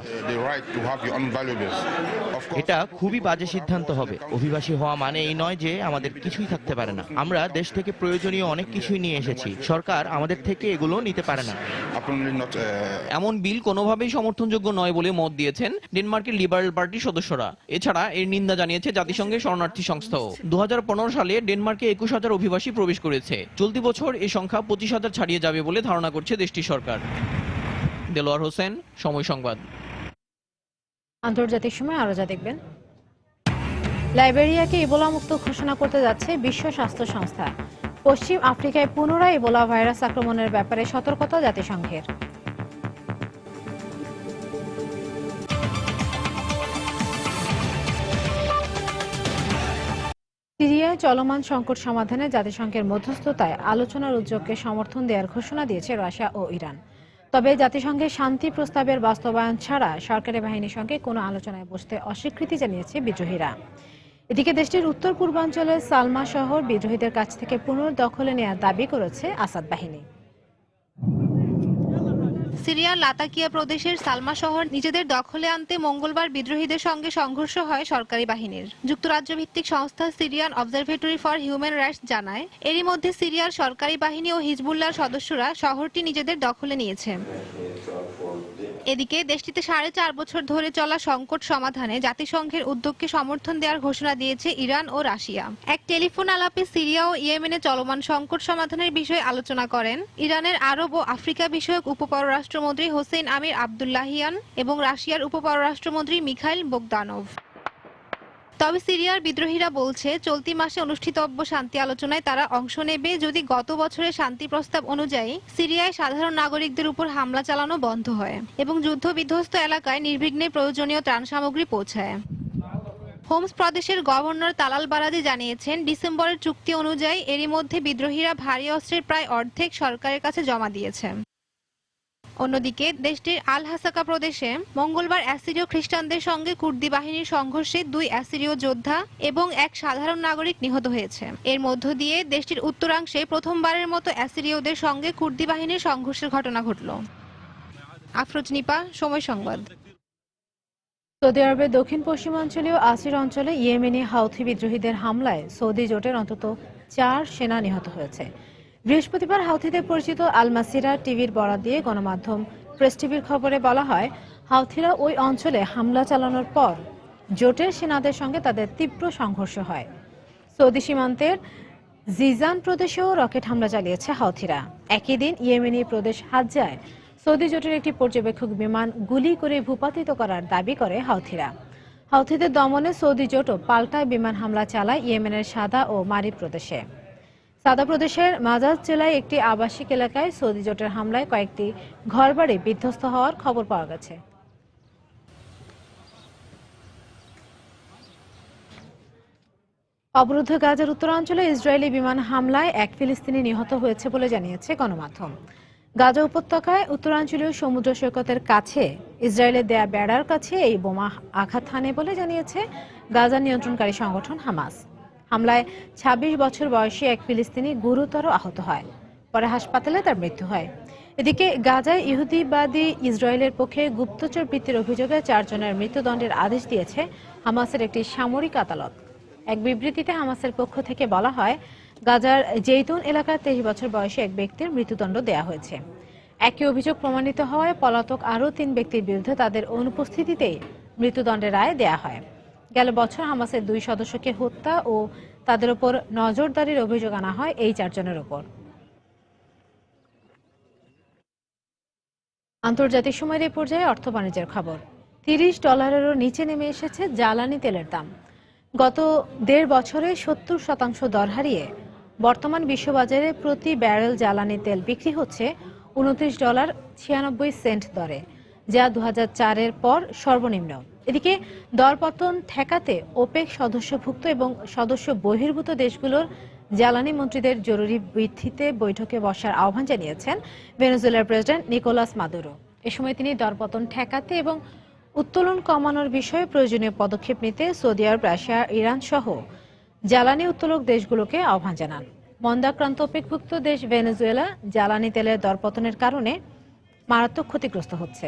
এটা খুবই বাজে সিদ্ধান্ত হবে। অভিবাসী হওয়া মানে এই নয় যে আমাদের কিছুই থাকতে পারে না। আমরা দেশ থেকে প্রয়োজনীয় অনেক কিছুই নিয়ে এসেছি। সরকার আমাদের থেকে এগুলো নিতে পারে না। এমন বিল কোনোভাবেই সমর্থনযোগ্য নয় বলে মত দিয়েছেন ডেনমার্কের লিবারেল পার্টির সদস্যরা। এছাড়া এর নিন্দা জানিয়েছে জাতিসংঘের শরণার্থী সংস্থাও। 2015 সালে ডেনমার্কে 21,000 অভিবাসী প্রবেশ করেছে। চলতি বছর এই সংখ্যা 25,000 ছাড়িয়ে যাবে বলে ধারণা করছে দেশটির সরকার। দেলোয়ার হোসেন, সময় সংবাদ। আন্তর্জাতিক সময় আরো যা দেখবেন। লাইবেরিয়াকে ইবোলা মুক্ত ঘোষণা করতে যাচ্ছে বিশ্ব স্বাস্থ্য সংস্থা। পশ্চিম আফ্রিকায় পুনরায় ইবোলা ভাইরাস আক্রমণের ব্যাপারে সতর্কতা জাতিসংঘের। সিরিয়ায় চলমান সংকট সমাধানে জাতিসংঘের মধ্যস্থতায় আলোচনার উদ্যোগকে সমর্থন দেওয়ার ঘোষণা দিয়েছে রাশিয়া ও ইরান। তবে জাতিসংঘের শান্তি প্রস্তাবের বাস্তবায়ন ছাড়া সরকারি বাহিনীর সঙ্গে কোনো আলোচনায় বসতে অস্বীকৃতি জানিয়েছে বিদ্রোহীরা। এদিকে দেশটির উত্তর পূর্বাঞ্চলের সালমা শহর বিদ্রোহীদের কাছ থেকে পুনর্দখলে নেওয়ার দাবি করেছে আসাদ বাহিনী। সিরিয়ার লাতাকিয়া প্রদেশের সালমা শহর নিজেদের দখলে আনতে মঙ্গলবার বিদ্রোহীদের সঙ্গে সংঘর্ষ হয় সরকারি বাহিনীর। যুক্তরাজ্য ভিত্তিক সংস্থা Syrian observatory for human rights জানায়, এরই মধ্যে সিরিয়ার সরকারি বাহিনী ও হিজবুল্লাহর সদস্যরা শহরটি নিজেদের দখলে নিয়েছে। এদিকে দেশটিতে 4.5 বছর ধরে চলা সংকট সমাধানে জাতিসংঘের উদ্যোগকে সমর্থন দেওয়ার ঘোষণা দিয়েছে ইরান ও রাশিয়া। এক টেলিফোন আলাপে সিরিয়া ও ইয়েমেনে চলমান সংকট সমাধানের বিষয়ে আলোচনা করেন ইরানের আরব ও আফ্রিকা বিষয়ক উপপররাষ্ট্রমন্ত্রী হোসেইন আমির আবদুল্লাহিয়ান এবং রাশিয়ার উপপররাষ্ট্রমন্ত্রী মিখাইল বোগদানোভ। তবে সিরিয়ার বিদ্রোহীরা বলছে চলতি মাসে অনুষ্ঠিতব্য শান্তি আলোচনায় তারা অংশ নেবে যদি গত বছরের শান্তি প্রস্তাব অনুযায়ী সিরিয়ায় সাধারণ নাগরিকদের উপর হামলা চালানো বন্ধ হয় এবং যুদ্ধ বিধ্বস্ত এলাকায় নির্বিঘ্নে প্রয়োজনীয় ত্রাণ সামগ্রী পৌঁছায়। হোমস প্রদেশের গভর্নর তালাল বারাদি জানিয়েছেন ডিসেম্বরের চুক্তি অনুযায়ী এরই মধ্যে বিদ্রোহীরা ভারী অস্ত্রের প্রায় অর্ধেক সরকারের কাছে জমা দিয়েছে। অন্যদিকে দেশটির আল হাসাকা প্রদেশে মঙ্গলবার অ্যাসিরীয় খ্রিস্টানদের সঙ্গে কুর্দি বাহিনীর সংঘর্ষে 2 অ্যাসিরীয় যোদ্ধা এবং এক সাধারণ নাগরিক নিহত হয়েছে। এর মধ্য দিয়ে দেশটির উত্তরাংশে প্রথমবারের মতো অ্যাসিরীয়দের সঙ্গে কুর্দি বাহিনীর সংঘর্ষের ঘটনা ঘটল। আফরোজ নিপা, সময় সংবাদ। সৌদি আরবের দক্ষিণ পশ্চিমাঞ্চলীয় আসির অঞ্চলে ইয়েমেনি হাউথি বিদ্রোহীদের হামলায় সৌদি জোটের অন্তত 4 সেনা নিহত হয়েছে। বৃহস্পতিবার হাউথিদের পরিচিত আল মাসিরা টিভির বরাত দিয়ে গণমাধ্যম প্রেস টিভির খবরে বলা হয়, হাউথিরা ওই অঞ্চলে হামলা চালানোর পর জোটের সেনাদের সঙ্গে তাদের তীব্র সংঘর্ষ হয়। সৌদি সীমান্তের জিজান প্রদেশেও রকেট হামলা চালিয়েছে হাউথিরা। একই দিন ইয়েমেনি প্রদেশ হাজ্জায় সৌদি জোটের একটি পর্যবেক্ষক বিমান গুলি করে ভূপাতিত করার দাবি করে হাউথিরা। হাউথিদের দমনে সৌদি জোটও পাল্টায় বিমান হামলা চালায় ইয়েমেনের সাদা ও মারিব প্রদেশে। সাদা প্রদেশের মাজাজ জেলায় একটি আবাসিক এলাকায় সৌদি জোটের হামলায় কয়েকটি ঘরবাড়ি বিধ্বস্ত হওয়ার খবর পাওয়া গেছে। অবরুদ্ধ গাজার উত্তরাঞ্চলে ইসরায়েলি বিমান হামলায় এক ফিলিস্তিনি নিহত হয়েছে বলে জানিয়েছে গণমাধ্যম। গাজা উপত্যকায় উত্তরাঞ্চলীয় সমুদ্র সৈকতের কাছে ইসরায়েলের দেয়া বেড়ার কাছে এই বোমা আঘাত হানে বলে জানিয়েছে গাজা নিয়ন্ত্রণকারী সংগঠন হামাস। হামলায় 26 বছর বয়সী এক ফিলিস্তিনি গুরুতর আহত হয়, পরে হাসপাতালে তার মৃত্যু হয়। এদিকে গাজায় ইহুদিবাদী ইসরায়েলের পক্ষে গুপ্তচর বৃত্তির অভিযোগে 4 জনের মৃত্যুদণ্ডের আদেশ দিয়েছে হামাসের একটি সামরিক আদালত। এক বিবৃতিতে হামাসের পক্ষ থেকে বলা হয়, গাজার জেইতুন এলাকার 23 বছর বয়সী এক ব্যক্তির মৃত্যুদণ্ড দেয়া হয়েছে। একই অভিযোগ প্রমাণিত হওয়ায় পলাতক আরও 3 ব্যক্তির বিরুদ্ধে তাদের অনুপস্থিতিতেই মৃত্যুদণ্ডের রায় দেয়া হয়। গেল বছর হামাসের 2 সদস্যকে হত্যা ও তাদের উপর নজরদারির অভিযোগ আনা হয় এই 4 জনের উপর। আন্তর্জাতিক সময়ের এই পর্যায়ে অর্থ বাণিজ্যের খবর। $30 নিচে নেমে এসেছে জ্বালানি তেলের দাম। গত 1.5 বছরে 70% দর হারিয়ে বর্তমান বিশ্ববাজারে প্রতি ব্যারেল জ্বালানি তেল বিক্রি হচ্ছে $29.96 দরে, যা 2004-এর পর সর্বনিম্ন। এদিকে দরপতন ঠেকাতে ওপেক সদস্যভুক্ত এবং সদস্য বহির্ভূত দেশগুলোর জ্বালানি মন্ত্রীদের জরুরি ভিত্তিতে বৈঠকে বসার আহ্বান জানিয়েছেন ভেনেজুয়েলার প্রেসিডেন্ট নিকোলাস মাদুরো। এ সময় তিনি দরপতন ঠেকাতে এবং উত্তোলন কমানোর বিষয়ে প্রয়োজনীয় পদক্ষেপ নিতে সৌদি আরব, রাশিয়া, ইরান সহ জ্বালানি উত্তোলক দেশগুলোকে আহ্বান জানান। মন্দাক্রান্ত ওপেকভুক্ত দেশ ভেনেজুয়েলা জ্বালানি তেলের দরপতনের কারণে মারাত্মক ক্ষতিগ্রস্ত হচ্ছে।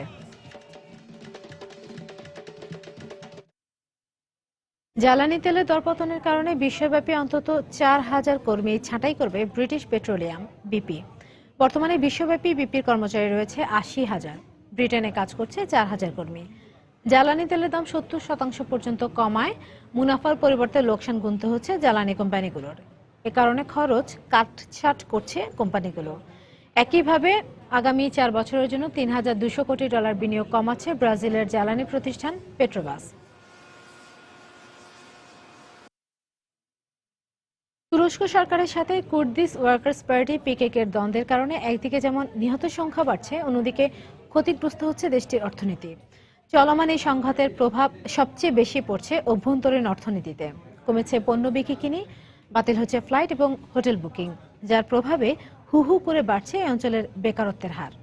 জ্বালানি তেলের দরপতনের কারণে বিশ্বব্যাপী অন্তত 4000 কর্মী ছাঁটাই করবে ব্রিটিশ পেট্রোলিয়াম বিপি। বর্তমানে বিশ্বব্যাপী বিপির কর্মচারী রয়েছে 80,000। ব্রিটেনে কাজ করছে 4000 কর্মী। জ্বালানি তেলের দাম 70% পর্যন্ত কমায় মুনাফার পরিবর্তে লোকসান গুনতে হচ্ছে জ্বালানি কোম্পানিগুলোর। এ কারণে খরচ কাটছাট করছে কোম্পানিগুলো। একইভাবে আগামী 4 বছরের জন্য $3,200 কোটি বিনিয়োগ কমাচ্ছে ব্রাজিলের জ্বালানি প্রতিষ্ঠান পেট্রোবাস। তুরস্ক সরকারের সাথে কুর্দিশ ওয়ার্কার্স পার্টি পিকেকের দ্বন্দ্বের কারণে একদিকে যেমন নিহত সংখ্যা বাড়ছে, অন্যদিকে ক্ষতিগ্রস্ত হচ্ছে দেশটির অর্থনীতি। চলমান এই সংঘাতের প্রভাব সবচেয়ে বেশি পড়ছে অভ্যন্তরীণ অর্থনীতিতে। কমেছে পণ্য বিক্রি, বাতিল হচ্ছে ফ্লাইট এবং হোটেল বুকিং, যার প্রভাবে হু হু করে বাড়ছে এই অঞ্চলের বেকারত্বের হার।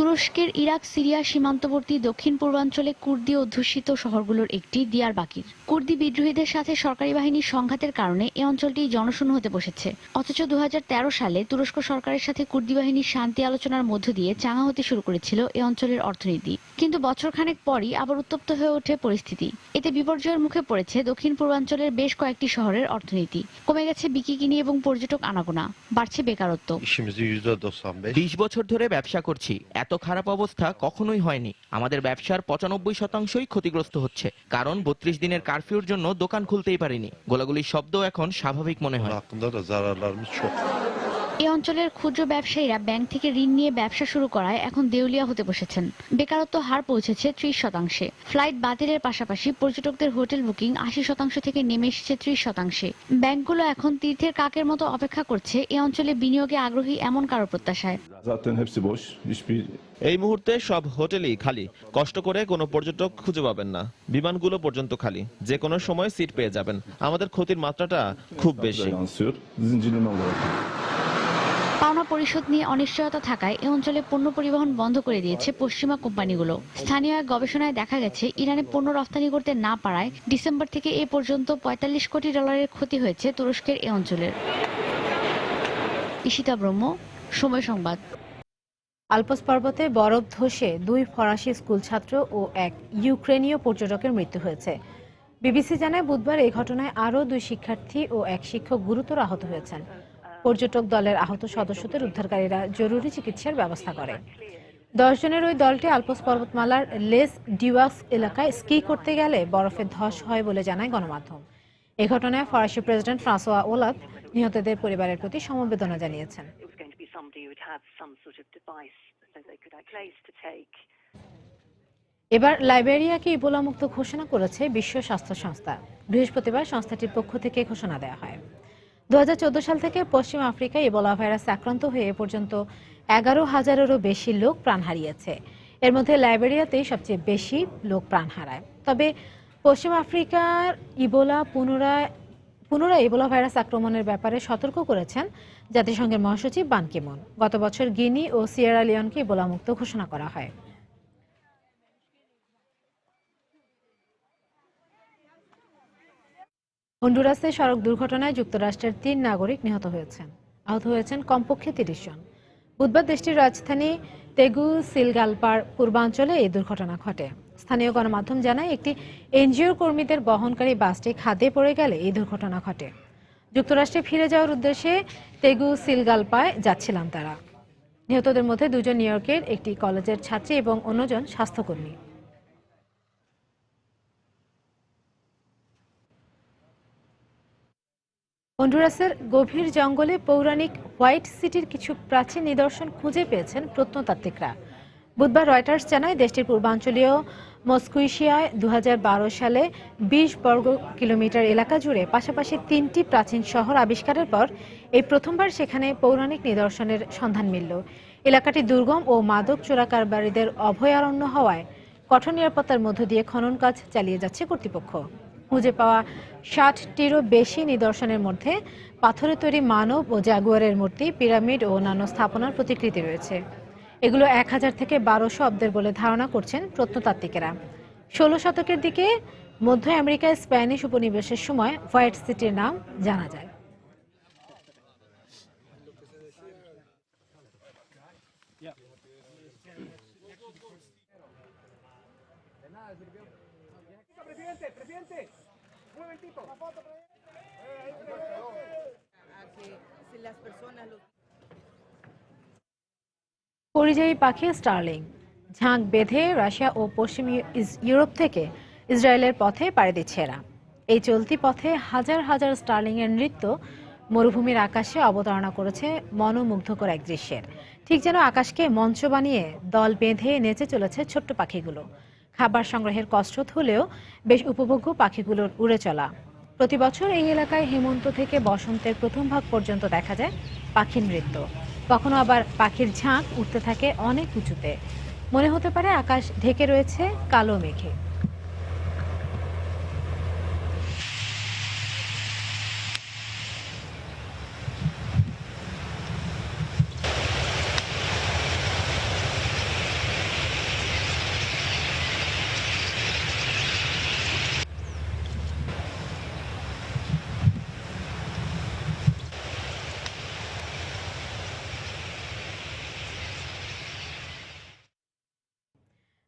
তুরস্কের ইরাক সিরিয়া সীমান্তবর্তী দক্ষিণ পূর্বাঞ্চলে কুর্দি অধ্যুষিত শহরগুলোর একটি দিয়ারবাকির। কুর্দি বিদ্রোহীদের সাথে সরকারি বাহিনীর সংঘাতের কারণে এই অঞ্চলটি জনশূন্য হতে বসেছে। অথচ 2013 সালে তুরস্ক সরকারের সাথে কুর্দি বাহিনীর শান্তি আলোচনার মধ্য দিয়ে চাঙা হতে শুরু করেছিল এই অঞ্চলের অর্থনীতি। কিন্তু বছরখানেক পরই আবার উত্তপ্ত হয়ে ওঠে পরিস্থিতি। এতে বিপর্যয়ের মুখে পড়েছে দক্ষিণ পূর্বাঞ্চলের বেশ কয়েকটি শহরের অর্থনীতি। কমে গেছে বিকিনি এবং পর্যটক আনাগোনা, বাড়ছে বেকারত্ব। 20 বছর ধরে ব্যবসা করছি, এত খারাপ অবস্থা কখনোই হয়নি। আমাদের ব্যবসার 95%ই ক্ষতিগ্রস্ত হচ্ছে, কারণ 32 দিনের কারফিউর জন্য দোকান খুলতেই পারিনি। গোলাগুলির শব্দ এখন স্বাভাবিক মনে হয়। এই অঞ্চলের ক্ষুদ্র ব্যবসায়ীরা ব্যাংক থেকে ঋণ নিয়ে ব্যবসা শুরু করায় এখন দেউলিয়া হতে বসেছেন। বেকারত্ব হার পৌঁছেছে 30%। ফ্লাইট বাতিলের পাশাপাশি পর্যটকদের হোটেল বুকিং 80% থেকে নেমে এসেছে 30%। ব্যাংকগুলো এখন তীর্থের কাকের মতো অপেক্ষা করছে এই অঞ্চলে বিনিয়োগে আগ্রহী এমন কারো প্রত্যাশায়। এই মুহূর্তে সব হোটেলই খালি, কষ্ট করে কোনো পর্যটক খুঁজে পাবেন না। বিমানগুলো পর্যন্ত খালি, যে কোনো সময় সিট পেয়ে যাবেন। আমাদের ক্ষতির মাত্রাটা খুব বেশি। পাওনা পরিশোধ নিয়ে অনিশ্চয়তা থাকায় এই অঞ্চলে পণ্য পরিবহন বন্ধ করে দিয়েছে পশ্চিমা কোম্পানিগুলো। স্থানীয় এক গবেষণায় দেখা গেছে ইরানে পণ্য রফতানি করতে না পারায় ডিসেম্বর থেকে এ পর্যন্ত $45 কোটি ক্ষতি হয়েছে তুরস্কের এই অঞ্চলের। ঈশিতা ব্রহ্ম, সময় সংবাদ। আল্পস পর্বতে বরফ ধসে 2 ফরাসি স্কুল ছাত্র ও এক ইউক্রেনীয় পর্যটকের মৃত্যু হয়েছে। বিবিসি জানায় বুধবার এই ঘটনায় আরও 2 শিক্ষার্থী ও এক শিক্ষক গুরুতর আহত হয়েছেন। পর্যটক দলের আহত সদস্যদের উদ্ধারকারীরা জরুরি চিকিৎসার ব্যবস্থা করে। 10 জনের ওই দলটি আল্পস পর্বতমালার লেস ডিওয়াক্স এলাকায় স্কি করতে গেলে বরফে ধস হয় বলে জানায় গণমাধ্যম। এ ঘটনায় ফরাসি প্রেসিডেন্ট ফ্রাঁসোয়া ওলাদ নিহতদের পরিবারের প্রতি সমবেদনা জানিয়েছেন। এবার লাইবেরিয়াকে ইবোলা মুক্ত ঘোষণা করেছে বিশ্ব স্বাস্থ্য সংস্থা। বৃহস্পতিবার সংস্থাটির পক্ষ থেকে ঘোষণা দেওয়া হয়। 2014 সাল থেকে পশ্চিম আফ্রিকায় ইবোলা ভাইরাসে আক্রান্ত হয়ে এ পর্যন্ত 11,000-এরও বেশি লোক প্রাণ হারিয়েছে। এর মধ্যে লাইবেরিয়াতেই সবচেয়ে বেশি লোক প্রাণ হারায়। তবে পশ্চিম আফ্রিকার পুনরায় ইবোলা ভাইরাস আক্রমণের ব্যাপারে সতর্ক করেছেন জাতিসংঘের মহাসচিব বান কি মুন। গত বছর গিনি ও সিয়েরা লিওনকে ইবোলা মুক্ত ঘোষণা করা হয়। হন্ডুরাসে সড়ক দুর্ঘটনায় যুক্তরাষ্ট্রের 3 নাগরিক নিহত হয়েছেন। আহত হয়েছেন কমপক্ষে 30 জন। বুধবার দেশটির রাজধানী তেগুসিলগালপার পূর্বাঞ্চলে এই দুর্ঘটনা ঘটে। স্থানীয় গণমাধ্যম জানায় একটি এনজিওর কর্মীদের বহনকারী বাসটি খাদে পড়ে গেলে এই দুর্ঘটনা ঘটে। যুক্তরাষ্ট্রে ফিরে যাওয়ার উদ্দেশ্যে তেগুসিলগালপায় যাচ্ছিলাম তারা। নিহতদের মধ্যে 2 জন নিউ ইয়র্কের একটি কলেজের ছাত্রী এবং অন্যজন স্বাস্থ্যকর্মী। হন্ডুরাসের গভীর জঙ্গলে পৌরাণিক হোয়াইট সিটির কিছু প্রাচীন নিদর্শন খুঁজে পেয়েছেন প্রত্নতাত্ত্বিকরা। বুধবার রয়টার্স জানায় দেশটির পূর্বাঞ্চলীয় মস্কুইশিয়ায় 2012 সালে 20 বর্গ কিলোমিটার এলাকা জুড়ে পাশাপাশি 3টি প্রাচীন শহর আবিষ্কারের পর এই প্রথমবার সেখানে পৌরাণিক নিদর্শনের সন্ধান মিলল। এলাকাটি দুর্গম ও মাদক চোরাকারবারীদের অভয়ারণ্য হওয়ায় কঠোর নিরাপত্তার মধ্য দিয়ে খনন কাজ চালিয়ে যাচ্ছে কর্তৃপক্ষ। খুঁজে পাওয়া 60টিরও বেশি নিদর্শনের মধ্যে পাথরে তৈরি মানব ও জাগুয়ারের মূর্তি, পিরামিড ও অন্যান্য স্থাপনার প্রতিকৃতি রয়েছে। এগুলো 1000 থেকে 1200 অব্দের বলে ধারণা করছেন প্রত্নতাত্ত্বিকেরা। 16 শতকের দিকে মধ্য আমেরিকায় স্প্যানিশ উপনিবেশের সময় হোয়াইট সিটির নাম জানা যায়। পরিযায়ী পাখি স্টার্লিং ঝাঁক বেঁধে রাশিয়া ও পশ্চিম ইউরোপ থেকে ইসরায়েলের পথে পাড়ি দিচ্ছে এরা। এই চলতি পথে হাজার হাজার স্টার্লিং এর নৃত্য মরুভূমির আকাশে অবতারণা করেছে মনোমুগ্ধকর এক দৃশ্যের। ঠিক যেন আকাশকে মঞ্চ বানিয়ে দল বেঁধে নেচে চলেছে ছোট্ট পাখিগুলো। খাবার সংগ্রহের কসরত হলেও বেশ উপভোগ্য পাখিগুলোর উড়ে চলা। প্রতি বছর এই এলাকায় হেমন্ত থেকে বসন্তের প্রথম ভাগ পর্যন্ত দেখা যায় পাখির নৃত্য। কখনো আবার পাখির ঝাঁক উঠতে থাকে অনেক উঁচুতে। মনে হতে পারে আকাশ ঢেকে রয়েছে কালো মেঘে।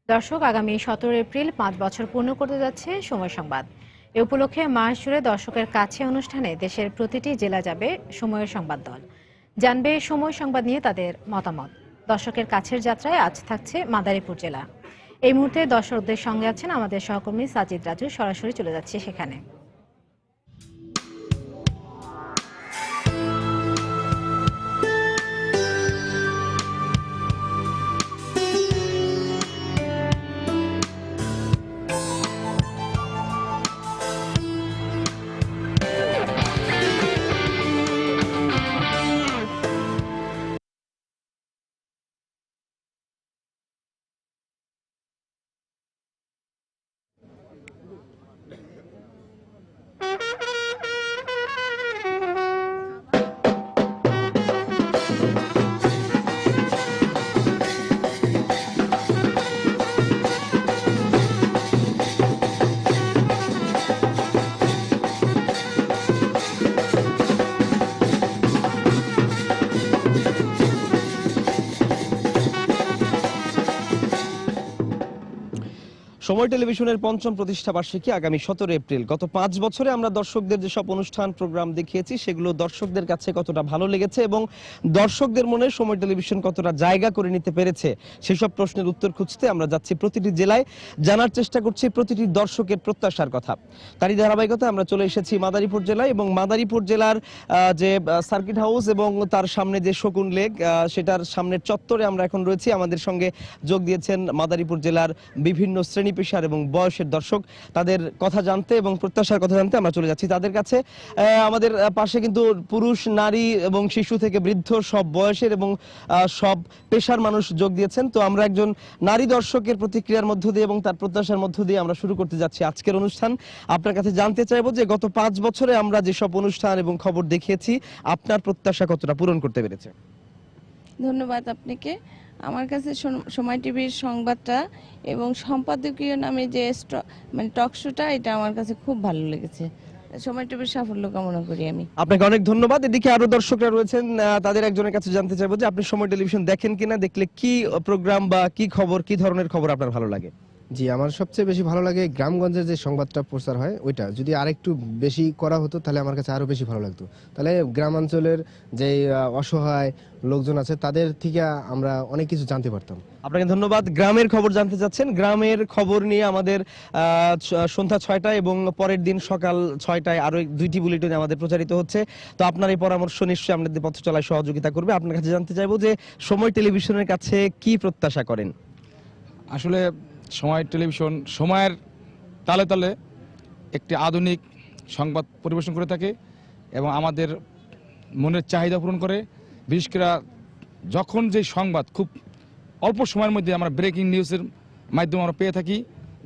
দর্শক, আগামী 17 এপ্রিল 5 বছর পূর্ণ করতে যাচ্ছে সময় সংবাদ। এ উপলক্ষে মাস জুড়ে দর্শকের কাছে অনুষ্ঠানে দেশের প্রতিটি জেলা যাবে সময়ের সংবাদ দল। জানবে সময় সংবাদ নিয়ে তাদের মতামত। দর্শকের কাছের যাত্রায় আজ থাকছে মাদারীপুর জেলা। এই মুহূর্তে দর্শকদের সঙ্গে আছেন আমাদের সহকর্মী সাজিদ রাজু। সরাসরি চলে যাচ্ছে সেখানে। সময় টেলিভিশনের পঞ্চম প্রতিষ্ঠা বার্ষিকী আগামী 17 এপ্রিল। গত 5 বছরে আমরা দর্শকদের যেসব অনুষ্ঠান প্রোগ্রাম দেখিয়েছি সেগুলো দর্শকদের কাছে কতটা ভালো লেগেছে এবং দর্শকদের মনে সময় টেলিভিশন কতটা জায়গা করে নিতে পেরেছে সেসব প্রশ্নের উত্তর খুঁজতে আমরা যাচ্ছি প্রতিটি জেলায়, জানার চেষ্টা করছি প্রতিটি দর্শকের প্রত্যাশার কথা। তারই ধারাবাহিকতায় আমরা চলে এসেছি মাদারীপুর জেলায় এবং মাদারীপুর জেলার যে সার্কিট হাউস এবং তার সামনে যে শকুন লেক সেটার সামনের চত্বরে আমরা এখন রয়েছি। আমাদের সঙ্গে যোগ দিয়েছেন মাদারীপুর জেলার বিভিন্ন শ্রেণী পেশার এবং বয়সের দর্শক। তাদের কথা জানতে এবং প্রত্যাশার কথা জানতে আমরা চলে যাচ্ছি তাদের কাছে। আমাদের পাশে কিন্তু পুরুষ, নারী এবং শিশু থেকে বৃদ্ধ সব বয়সের এবং সব পেশার মানুষ যোগ দিয়েছেন। তো আমরা একজন নারী দর্শকের প্রতিক্রিয়ার মধ্য দিয়ে এবং তার প্রত্যাশার মধ্য দিয়ে আমরা শুরু করতে যাচ্ছি আজকের অনুষ্ঠান। আপনার কাছে জানতে চাইবো যে গত 5 বছরে আমরা যেসব অনুষ্ঠান এবং খবর দেখিয়েছি আপনার প্রত্যাশা কতটা পূরণ করতে পেরেছে? ধন্যবাদ আপনাকে। আমার কাছে সময় টিভির সংবাদটা এবং সম্পাদকীয় নামে যে টক শোটা, এটা আমার কাছে খুব ভালো লেগেছে। সময় টিভির সাফল্য কামনা করি আমি। আপনাকে অনেক ধন্যবাদ। এদিকে আরো দর্শকরা রয়েছেন, তাদের একজনের কাছে জানতে চাইবো যে আপনি সময় টেলিভিশন দেখেন কিনা, দেখলে কি প্রোগ্রাম বা কি খবর, কি ধরনের খবর আপনার ভালো লাগে? জি, আমার সবচেয়ে বেশি ভালো লাগে গ্রামগঞ্জের যে সংবাদটা প্রচার হয় ওইটা যদি আরেকটু বেশি করা হতো তাহলে আমার কাছে আরো বেশি ভালো লাগতো। তাহলে গ্রামাঞ্চলের যে অসহায় লোকজন আছে তাদের থেকে আমরা অনেক কিছু জানতে পারতাম। আপনাকে ধন্যবাদ। গ্রামের খবর জানতে চাচ্ছেন, গ্রামের খবর নিয়ে আমাদের সন্ধ্যা 6টায় এবং পরের দিন সকাল 6টায় আরো 2টি বুলেটিন আমাদের প্রচারিত হচ্ছে। তো আপনার এই পরামর্শ নিশ্চয়ই আমাদের পথ চলায় সহযোগিতা করবে। আপনার কাছে জানতে চাইবো যে সময় টেলিভিশনের কাছে কি প্রত্যাশা করেন? আসলে সময় টেলিভিশন সময়ের তালে তালে একটি আধুনিক সংবাদ পরিবেশন করে থাকে এবং আমাদের মনের চাহিদা পূরণ করে। বিশেষ করে যখন যে সংবাদ খুব অল্প সময়ের মধ্যে আমরা ব্রেকিং নিউজের মাধ্যমে আমরা পেয়ে থাকি,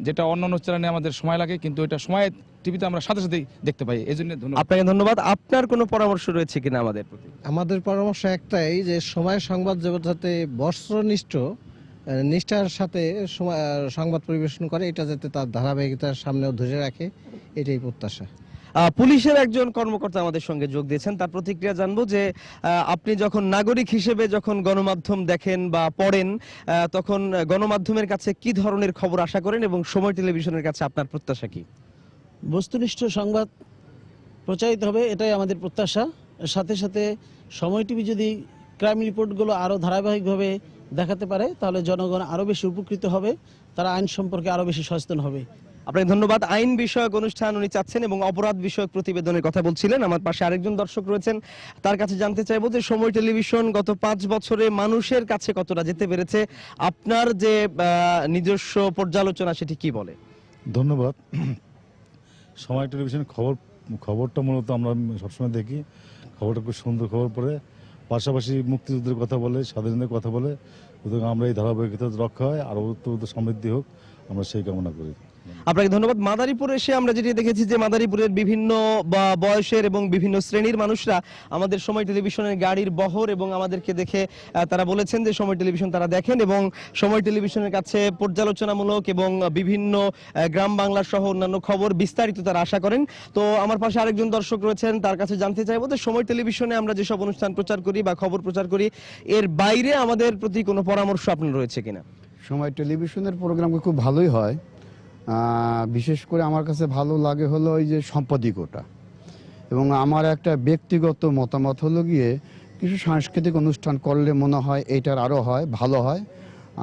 যেটা অন্যান্য চ্যানেলে আমাদের সময় লাগে, কিন্তু এটা সময় টিভিতে আমরা সাথে সাথেই দেখতে পাই। এই জন্য আপনাকে ধন্যবাদ। আপনার কোনো পরামর্শ রয়েছে কিনা আমাদের প্রতি? আমাদের পরামর্শ একটাই, যে সময় সংবাদ যাতে বস্ত্রনিষ্ঠ নিষ্ঠার সাথে সংবাদ পরিবেশন করে, এটা যাতে তার ধারাবাহিকতার সামনেও ধরে রাখে, এটাই প্রত্যাশা। পুলিশের একজন কর্মকর্তা আমাদের সঙ্গে যোগ দিয়েছেন, তার প্রতিক্রিয়া জানবো যে আপনি যখন নাগরিক হিসেবে যখন গণমাধ্যম দেখেন বা পড়েন তখন গণমাধ্যমের কাছে কি ধরনের খবর আশা করেন এবং সময় টেলিভিশনের কাছে আপনার প্রত্যাশা কি? বস্তুনিষ্ঠ সংবাদ প্রচারিত হবে, এটাই আমাদের প্রত্যাশা। সাথে সাথে সময় টিভি যদি ক্রাইম রিপোর্টগুলো আরও ধারাবাহিকভাবে দেখাতে পারে তাহলে জনগণ আরও বেশি উপকৃত হবে, তারা আইন সম্পর্কে আরও বেশি সচেতন হবে। আপনাকে ধন্যবাদ। আইন বিষয়ক অনুষ্ঠান উনি চাচ্ছেন এবং অপরাধ বিষয়ক প্রতিবেদনের কথা বলছিলেন। আমার পাশে আরেকজন দর্শক রয়েছেন, তার কাছে জানতে চাইবো যে সময় টেলিভিশন গত 5 বছরে মানুষের কাছে কতটা যেতে পেরেছে, আপনার যে নিজস্ব পর্যালোচনা সেটি কি বলে? ধন্যবাদ। সময় টেলিভিশন খবরটা মূলত আমরা সবসময় দেখি, খবরটা খুব সুন্দর খবর পড়ে, পাশাপাশি মুক্তিযুদ্ধের কথা বলে, স্বাধীনতার কথা বলে। সুতরাং আমরা এই ধারাবাহিকতা রক্ষা হয় আর উত্তর সমৃদ্ধি হোক, আমরা সেই কামনা করি। আপনাকে ধন্যবাদ। মাদারীপুর এসে আমরা যেটি দেখেছি যে মাদারীপুরের বিভিন্ন বয়সের এবং বিভিন্ন শ্রেণীর মানুষরা আমাদের সময় টেলিভিশনের গাড়ির বহর এবং আমাদেরকে দেখে তারা বলেছেন যে সময় টেলিভিশন তারা দেখেন এবং সময় টেলিভিশনের কাছে পর্যালোচনামূলক এবং বিভিন্ন গ্রাম বাংলা সহ অন্যান্য খবর বিস্তারিত তারা আশা করেন। তো আমার পাশে আরেকজন দর্শক রয়েছেন, তার কাছে জানতে চাইবো যে সময় টেলিভিশনে আমরা যেসব অনুষ্ঠান প্রচার করি বা খবর প্রচার করি এর বাইরে আমাদের প্রতি কোনো পরামর্শ আপনার রয়েছে কিনা? সময় টেলিভিশনের প্রোগ্রাম খুব ভালোই হয়। বিশেষ করে আমার কাছে ভালো লাগে হলো ওই যে সম্পাদকীয়টা, এবং আমার একটা ব্যক্তিগত মতামত হলো গিয়ে কিছু সাংস্কৃতিক অনুষ্ঠান করলে মনে হয় এটার আরও হয় ভালো হয়।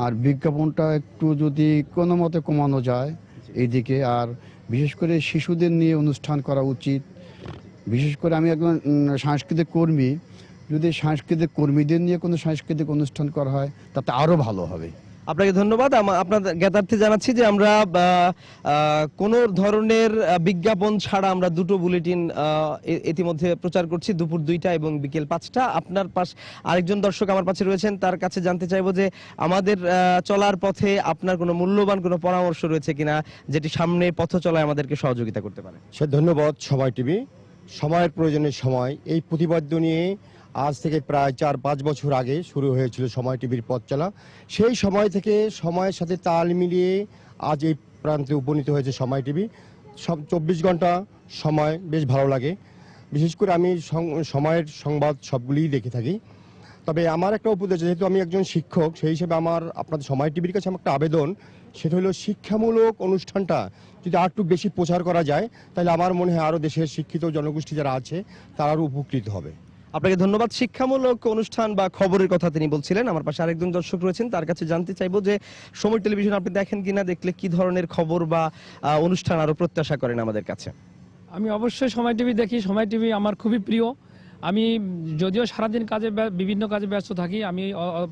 আর বিজ্ঞাপনটা একটু যদি কোনো মতে কমানো যায় এইদিকে, আর বিশেষ করে শিশুদের নিয়ে অনুষ্ঠান করা উচিত। বিশেষ করে আমি একজন সাংস্কৃতিক কর্মী, যদি সাংস্কৃতিক কর্মীদের নিয়ে কোনো সাংস্কৃতিক অনুষ্ঠান করা হয় তাতে আরও ভালো হবে। আপনাকে ধন্যবাদ। আপনার জ্ঞাতার্থে জানাচ্ছি যে আমরা কোন ধরনের বিজ্ঞাপন ছাড়া আমরা 2টো বুলেটিন ইতিমধ্যে প্রচার করছি, দুপুর 2টা এবং বিকেল 5টা। আপনার পাশ আরেকজন দর্শক আমার পাশে রয়েছেন, তার কাছে জানতে চাইবো যে আমাদের চলার পথে আপনার কোনো মূল্যবান কোনো পরামর্শ রয়েছে কিনা যেটি সামনে পথ চলায় আমাদেরকে সহযোগিতা করতে পারে। ধন্যবাদ সময় টিভি। সময়ের প্রয়োজনের সময় এই প্রতিপাদ্য নিয়ে আজ থেকে প্রায় 4-5 বছর আগে শুরু হয়েছিল সময় টিভির পথ চলা। সেই সময় থেকে সময়ের সাথে তাল মিলিয়ে আজ এই প্রান্তে উপনীত হয়েছে সময় টিভি। 24 ঘন্টা সময় বেশ ভালো লাগে। বিশেষ করে আমি সময়ের সংবাদ সবগুলিই দেখে থাকি। তবে আমার একটা উপদেশ, যেহেতু আমি একজন শিক্ষক, সেই হিসেবে আমার আপনাদের সময় টিভির কাছে আমার একটা আবেদন, সেটা হলো শিক্ষামূলক অনুষ্ঠানটা যদি আর একটু বেশি প্রচার করা যায় তাহলে আমার মনে হয় আরও দেশের শিক্ষিত জনগোষ্ঠী যারা আছে তারা আরও উপকৃত হবে। আপনাকে ধন্যবাদ। শিক্ষামূলক অনুষ্ঠান বা খবরের কথা তিনি বলছিলেন। আমার পাশে আরেকজন দর্শক রয়েছেন, তার কাছে জানতে চাইবো যে সময় টেলিভিশন আপনি দেখেন কিনা, দেখলে কি ধরনের খবর বা অনুষ্ঠান আরো প্রত্যাশা করেন আমাদের কাছে? আমি অবশ্যই সময় টিভি দেখি। সময় টিভি আমার খুবই প্রিয়। আমি যদিও সারাদিন বিভিন্ন কাজে ব্যস্ত থাকি, আমি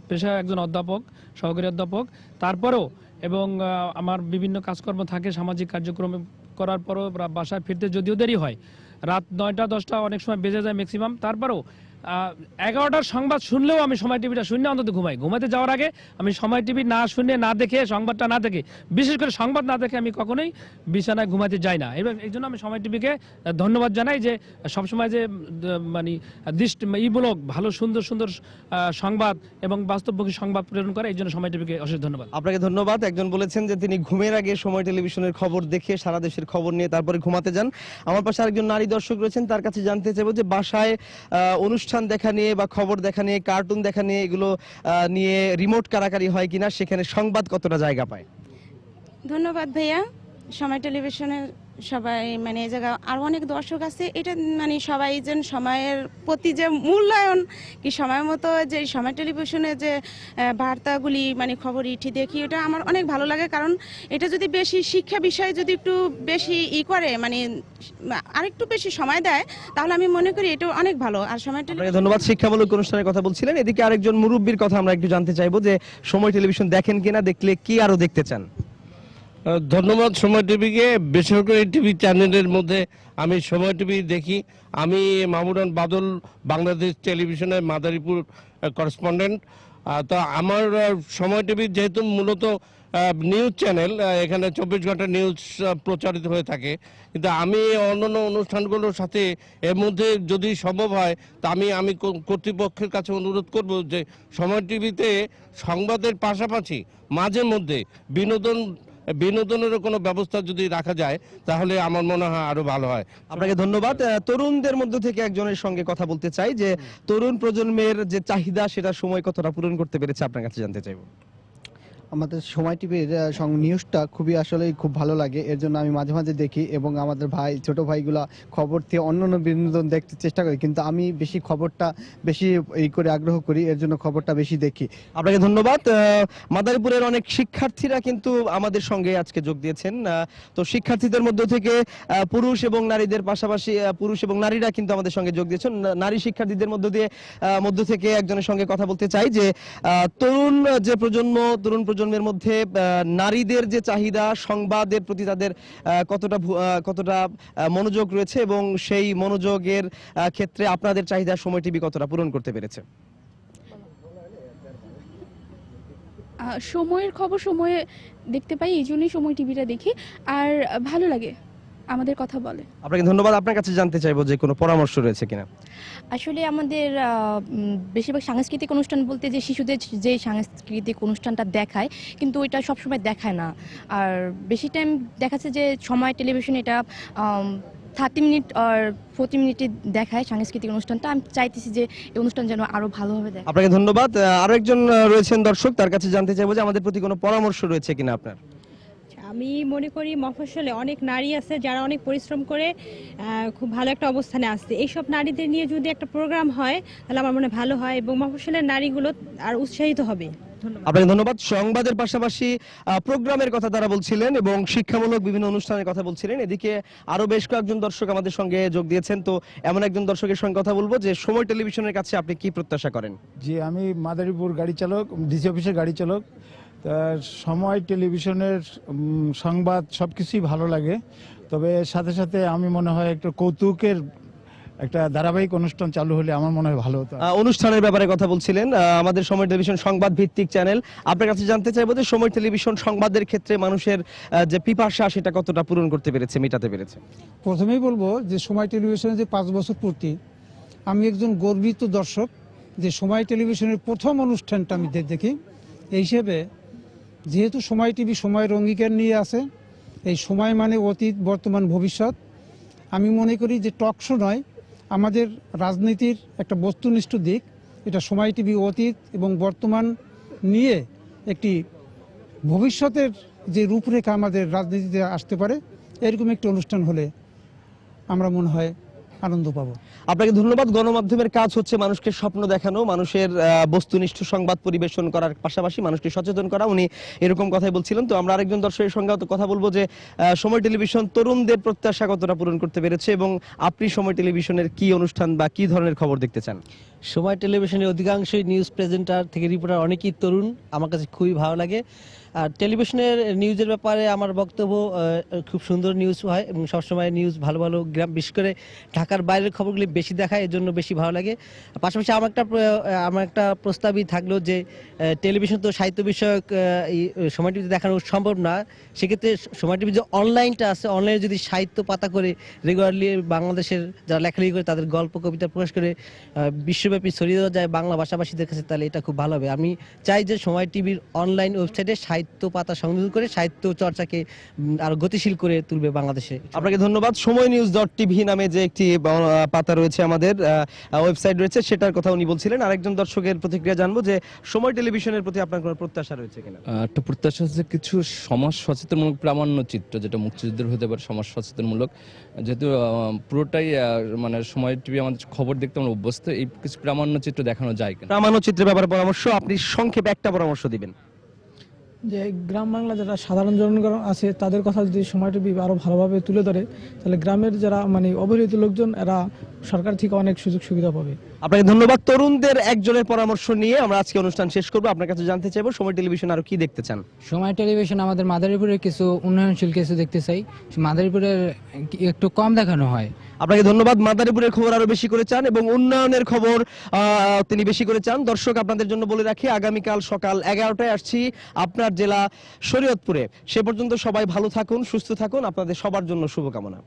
পেশায় একজন অধ্যাপক, সহকারী অধ্যাপক, তারপরেও এবং আমার বিভিন্ন কাজকর্ম থাকে, সামাজিক কার্যক্রম করার পরও বাসায় ফিরতে যদিও দেরি হয়, রাত 9টা 10টা অনেক সময় বেজে যায় ম্যাক্সিমাম, তারপরেও 11টার সংবাদ শুনলেও আমি সময় টিভিটা শুনে অন্তত ঘুমাতে যাওয়ার আগে আমি সময় টিভি না শুনে না দেখে, সংবাদটা না দেখে, বিশেষ করে সংবাদ না দেখে আমি কখনোই বিছানায় ঘুমাতে যাই না। এবং এই জন্য আমি সময় টিভিকে ধন্যবাদ জানাই যে সবসময় যে মানে ইমূলক ভালো সুন্দর সুন্দর সংবাদ এবং বাস্তবমুখী সংবাদ প্রেরণ করে, এই জন্য সময় টিভিকে অশেষ ধন্যবাদ। আপনাকে ধন্যবাদ। একজন বলেছেন যে তিনি ঘুমের আগে সময় টেলিভিশনের খবর দেখে সারা দেশের খবর নিয়ে তারপরে ঘুমাতে যান। আমার পাশে আরেকজন নারী দর্শক রয়েছেন, তার কাছে জানতে চাইবো যে বাসায় অনুষ্ঠান দেখা নিয়ে বা খবর দেখা নিয়ে, কার্টুন দেখা নিয়ে, এগুলো নিয়ে রিমোট কারাকারি হয় কিনা, সেখানে সংবাদ কতটা জায়গা পায়? ধন্যবাদ ভাইয়া। সময় টেলিভিশনের সবাই মানে এই জায়গা আরও অনেক দর্শক আছে, এটা মানে সবাই যেন সময়ের প্রতি যে মূল্যায়ন কি সময় মতো যে সময় টেলিভিশনে যে বার্তাগুলি মানে খবর ইটি দেখি, এটা আমার অনেক ভালো লাগে। কারণ এটা যদি বেশি শিক্ষা বিষয়ে যদি একটু বেশি করে মানে আরেকটু বেশি সময় দেয়, তাহলে আমি মনে করি এটা অনেক ভালো। আর সময় টেলিভিশন ধন্যবাদ। শিক্ষামূলক অনুষ্ঠানের কথা বলছিলেন। এদিকে আরেকজন মুরব্বীর কথা আমরা একটু জানতে চাইবো যে সময় টেলিভিশন দেখেন কিনা, দেখলে কি আরো দেখতে চান? ধন্যবাদ সময় টিভিকে। বেসরকারি টিভি চ্যানেলের মধ্যে আমি সময় টিভি দেখি। আমি মাহমুদান বাদল, বাংলাদেশ টেলিভিশনের মাদারীপুর করেসপন্ডেন্ট। তো আমার সময় টিভি যেহেতু মূলত নিউজ চ্যানেল, এখানে 24 ঘন্টা নিউজ প্রচারিত হয়ে থাকে, কিন্তু আমি অন্যান্য অনুষ্ঠানগুলোর সাথে এর মধ্যে যদি সম্ভব হয় তা আমি কর্তৃপক্ষের কাছে অনুরোধ করব যে সময় টিভিতে সংবাদের পাশাপাশি মাঝে মধ্যে বিনোদনেরও কোনো ব্যবস্থা যদি রাখা যায় তাহলে আমার মনে হয় আরো ভালো হয়। আপনাকে ধন্যবাদ। তরুণদের মধ্যে থেকে একজনের সঙ্গে কথা বলতে চাই যে তরুণ প্রজন্মের যে চাহিদা সেটা সময় কতটা পূরণ করতে পেরেছে, আপনার কাছে জানতে চাইব। আমাদের সময় টিভির নিউজটা খুবই আসলে খুব ভালো লাগে, এর জন্য আমি মাঝে মাঝে দেখি এবং আমাদের ছোট ভাইগুলা খবর থেকে অন্যান্য বিনোদন দেখতে চেষ্টা করি, কিন্তু আমি বেশি খবরটা বেশি করে আগ্রহ করি, এর জন্য খবরটা বেশি দেখি। আপনাকে ধন্যবাদ। মাদারীপুরের অনেক শিক্ষার্থীরা কিন্তু আমাদের সঙ্গে আজকে যোগ দিয়েছেন। তো শিক্ষার্থীদের মধ্য থেকে পুরুষ এবং নারীদের পাশাপাশি পুরুষ এবং নারীরা কিন্তু আমাদের সঙ্গে যোগ দিয়েছেন। নারী শিক্ষার্থীদের মধ্য থেকে একজনের সঙ্গে কথা বলতে চাই যে তরুণ প্রজন্মের মধ্যে নারীদের যে চাহিদা, সংবাদের প্রতি তাদের কতটা মনোযোগ রয়েছে এবং সেই মনোযোগের ক্ষেত্রে আপনাদের চাহিদা সময় টিভি কতটা পূরণ করতে পেরেছে? সময়ের খবর সময়ে দেখতে পাই, এই জন্যই সময় টিভিটা দেখি, আর ভালো লাগে, আমাদের কথা বলে। আপনাকে ধন্যবাদ। আপনার কাছে জানতে চাইবো যে কোনো পরামর্শ রয়েছে কিনা। আসলে আমাদের বেশিরভাগ সাংস্কৃতিক অনুষ্ঠান বলতে যে শিশুদের যে সাংস্কৃতিক অনুষ্ঠানটা দেখায়, কিন্তু ওইটা সবসময় দেখায় না। আর বেশি টাইম দেখাচ্ছে যে সময় টেলিভিশন এটা 30 মিনিট আর 40 মিনিটে দেখায় সাংস্কৃতিক অনুষ্ঠানটা। আমি চাইতেছি যে এই অনুষ্ঠান যেন আরো ভালোভাবে দেখায়। আপনাকে ধন্যবাদ। আরো একজন রয়েছেন দর্শক, তার কাছে জানতে চাইবো যে আমাদের প্রতি কোনো পরামর্শ রয়েছে কিনা আপনার। আমি মনে করি মফস্বলে অনেক নারী আছে যারা অনেক পরিশ্রম করে খুব ভালো একটা অবস্থানে আছে। এইসব নারীদের নিয়ে যদি একটা প্রোগ্রাম হয় তাহলে আমার মনে হয় ভালো হয় এবং মফস্বলের নারীগুলো আর উৎসাহিত হবে। আপনাকে ধন্যবাদ। সংবাদের পাশাপাশি প্রোগ্রামের কথা তারা বলছিলেন এবং শিক্ষামূলক বিভিন্ন অনুষ্ঠানের কথা বলছিলেন। এদিকে আরো বেশ কয়েকজন দর্শক আমাদের সঙ্গে যোগ দিয়েছেন। তো এমন একজন দর্শকের সঙ্গে কথা বলবো যে সময় টেলিভিশনের কাছে আপনি কি প্রত্যাশা করেন? জি, আমি মাদারীপুর গাড়ি চালক, ডিসি অফিসের গাড়ি চালক। সময় টেলিভিশনের সংবাদ সবকিছুই ভালো লাগে, তবে সাথে সাথে আমি মনে হয় একটা কৌতুকের একটা ধারাবাহিক অনুষ্ঠান চালু হলে আমার মনে হয় ভালো হতো। অনুষ্ঠানের ব্যাপারে কথা বলছিলেন। আমাদের সময় টেলিভিশন সংবাদ ভিত্তিক চ্যানেল। আপনার কাছে জানতে চাইবো যে সময় টেলিভিশন সংবাদের ক্ষেত্রে মানুষের যে পিপাসা সেটা কতটা পূরণ করতে পেরেছে, মেটাতে পেরেছে? প্রথমেই বলবো যে সময় টেলিভিশনের যে 5 বছর পূর্তি, আমি একজন গর্বিত দর্শক যে সময় টেলিভিশনের প্রথম অনুষ্ঠানটা আমি দেখি। এই হিসেবে যেহেতু সময় টিভি সময়ের অঙ্গীকার নিয়ে আছে, এই সময় মানে অতীত, বর্তমান, ভবিষ্যৎ। আমি মনে করি যে টক শো নয়, আমাদের রাজনীতির একটা বস্তুনিষ্ঠ দিক, এটা সময় টিভি অতীত এবং বর্তমান নিয়ে একটি ভবিষ্যতের যে রূপরেখা আমাদের রাজনীতিতে আসতে পারে, এরকম একটি অনুষ্ঠান হলে আমরা মনে হয় আনন্দ পাবো। আপনাকে ধন্যবাদ। গণমাধ্যমের কাজ হচ্ছে মানুষকে স্বপ্ন দেখানো, মানুষের বস্তুনিষ্ঠ সংবাদ পরিবেশন করার পাশাপাশি মানুষকে সচেতন করা। উনি এরকম কথাই বলছিলেন। তো আমরা আরেকজন দর্শকের সঙ্গে কথা বলবো যে সময় টেলিভিশন তরুণদের প্রত্যাশা কতটা পূরণ করতে পেরেছে এবং আপনি সময় টেলিভিশনের কি অনুষ্ঠান বা কি ধরনের খবর দেখতে চান? সময় টেলিভিশনের অধিকাংশই নিউজ প্রেজেন্টার থেকে রিপোর্টার অনেকেই তরুণ, আমার কাছে খুবই ভালো লাগে। আর টেলিভিশনের নিউজের ব্যাপারে আমার বক্তব্য, খুব সুন্দর নিউজ হয় এবং সবসময় নিউজ ভালো ভালো গ্রাম, বিশেষ করে ঢাকার বাইরের খবরগুলি বেশি দেখায়, এর জন্য বেশি ভালো লাগে। পাশাপাশি আমার একটা প্রস্তাবই থাকলো যে টেলিভিশন তো সাহিত্য বিষয়ক সময় টিভিতে দেখানো সম্ভব না, সেক্ষেত্রে সময় টিভি যে অনলাইনটা আছে, অনলাইনে যদি সাহিত্য পাতা করে রেগুলারলি বাংলাদেশের যারা লেখালেখি করে তাদের গল্প কবিতা প্রকাশ করে বিশ্বব্যাপী ছড়িয়ে দেওয়া যায় বাংলা ভাষাভাষীদের কাছে, তাহলে এটা খুব ভালো হবে। আমি চাই যে সময় টিভির অনলাইন ওয়েবসাইটে সাহিত্য পাতা সংযোজন করে সাহিত্য চর্চাকে আরো গতিশীল করে তুলবে বাংলাদেশে। আপনাকে ধন্যবাদ। সময় নিউজ .tv নামে যে একটি পাতা রয়েছে, আমাদের ওয়েবসাইট রয়েছে, সেটার কথা উনি বলছিলেন। আরেকজন দর্শকের প্রতিক্রিয়া জানবো যে সময় টেলিভিশনের প্রতি আপনার কোনো প্রত্যাশা রয়েছে কিনা? একটা প্রত্যাশা হচ্ছে কিছু সমাজ সচেতনমূলক প্রামাণ্য চিত্র, যেটা মুক্তিযুদ্ধের হতে পারে, সমাজ সচেতনমূলক, যেহেতু পুরোটাই মানে সময় টিভি আমাদের খবর দেখতে আমরা অভ্যস্ত, এই কিছু প্রামাণ্য চিত্র দেখানো যায় কিনা। প্রামাণ্য চিত্রের ব্যাপারে পরামর্শ, আপনি সংক্ষেপে একটা পরামর্শ দিবেন। যে গ্রাম বাংলা যারা সাধারণ জনগণ আছে তাদের কথা যদি সময় টিভি আরো ভালোভাবে তুলে ধরে, তাহলে গ্রামের যারা অবহেলিত লোকজন এরা সরকার থেকে অনেক সুযোগ সুবিধা পাবে। আপনাকে ধন্যবাদ। তরুণদের একজনের পরামর্শ নিয়ে আমরা আজকে অনুষ্ঠান শেষ করবো। আপনার কাছে জানতে চাইবো সময় টেলিভিশন আরো কি দেখতে চান? সময় টেলিভিশন আমাদের মাদারীপুরের কিছু উন্নয়নশীল কিছু দেখতে চাই, মাদারীপুরের একটু কম দেখানো হয়। আপনাকে ধন্যবাদ। মাদারীপুরের খবর আরো বেশি করে চান এবং উন্নয়নের খবর তিনি বেশি করে চান। দর্শক, আপনাদের জন্য বলে রাখি, আগামীকাল সকাল 11টায় আসছি আপনার জেলা শরীয়তপুরে। সে পর্যন্ত সবাই ভালো থাকুন, সুস্থ থাকুন, আপনাদের সবার জন্য শুভকামনা।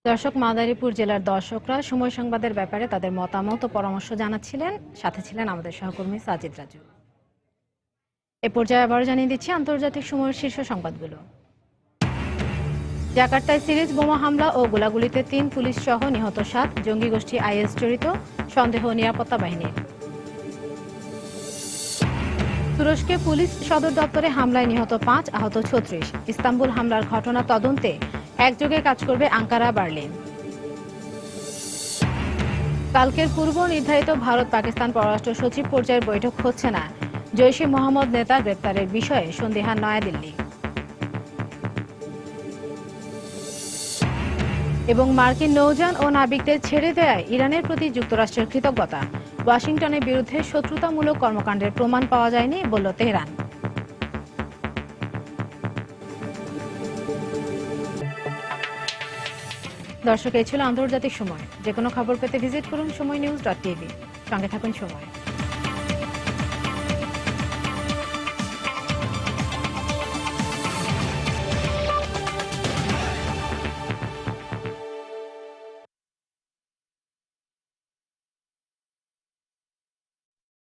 দর্শক, মাদারীপুর জেলার দর্শকরা সময় সংবাদের ব্যাপারে তাদের মতামত ও পরামর্শ জানাচ্ছিলেন, সাথে ছিলেন আমাদের সহকর্মী সাজিদ রাজু। এ পর্যায়ে আবারও জানিয়ে দিচ্ছি আন্তর্জাতিক সময়ের শীর্ষ সংবাদগুলো। জাকার্তায় সিরিজ বোমা হামলা ও গোলাগুলিতে 3 পুলিশ সহ নিহত 7, জঙ্গি গোষ্ঠী আইএস জড়িত, সন্দেহ নিরাপত্তা বাহিনীর। তুরস্কে পুলিশ সদর দপ্তরে হামলায় নিহত 5, আহত 36। ইস্তাম্বুল হামলার ঘটনা তদন্তে একযোগে কাজ করবে আঙ্কারা, বার্লিন। কালকের পূর্ব নির্ধারিত ভারত পাকিস্তান পররাষ্ট্র সচিব পর্যায়ের বৈঠক হচ্ছে না, জৈশে মোহাম্মদ নেতা গ্রেপ্তারের বিষয়ে সন্দিহান নয়াদিল্লি। এবং মার্কিন নৌযান ও নাবিকদের ছেড়ে দেয়ায় ইরানের প্রতি যুক্তরাষ্ট্রের কৃতজ্ঞতা, ওয়াশিংটনের বিরুদ্ধে শত্রুতামূলক কর্মকাণ্ডের প্রমাণ পাওয়া যায়নি বলল তেহরান। দর্শক, এই ছিল আন্তর্জাতিক সময়। যে কোনো খবর পেতে ভিজিট করুন সময়নিউজ.tv। সঙ্গে থাকুন সময়।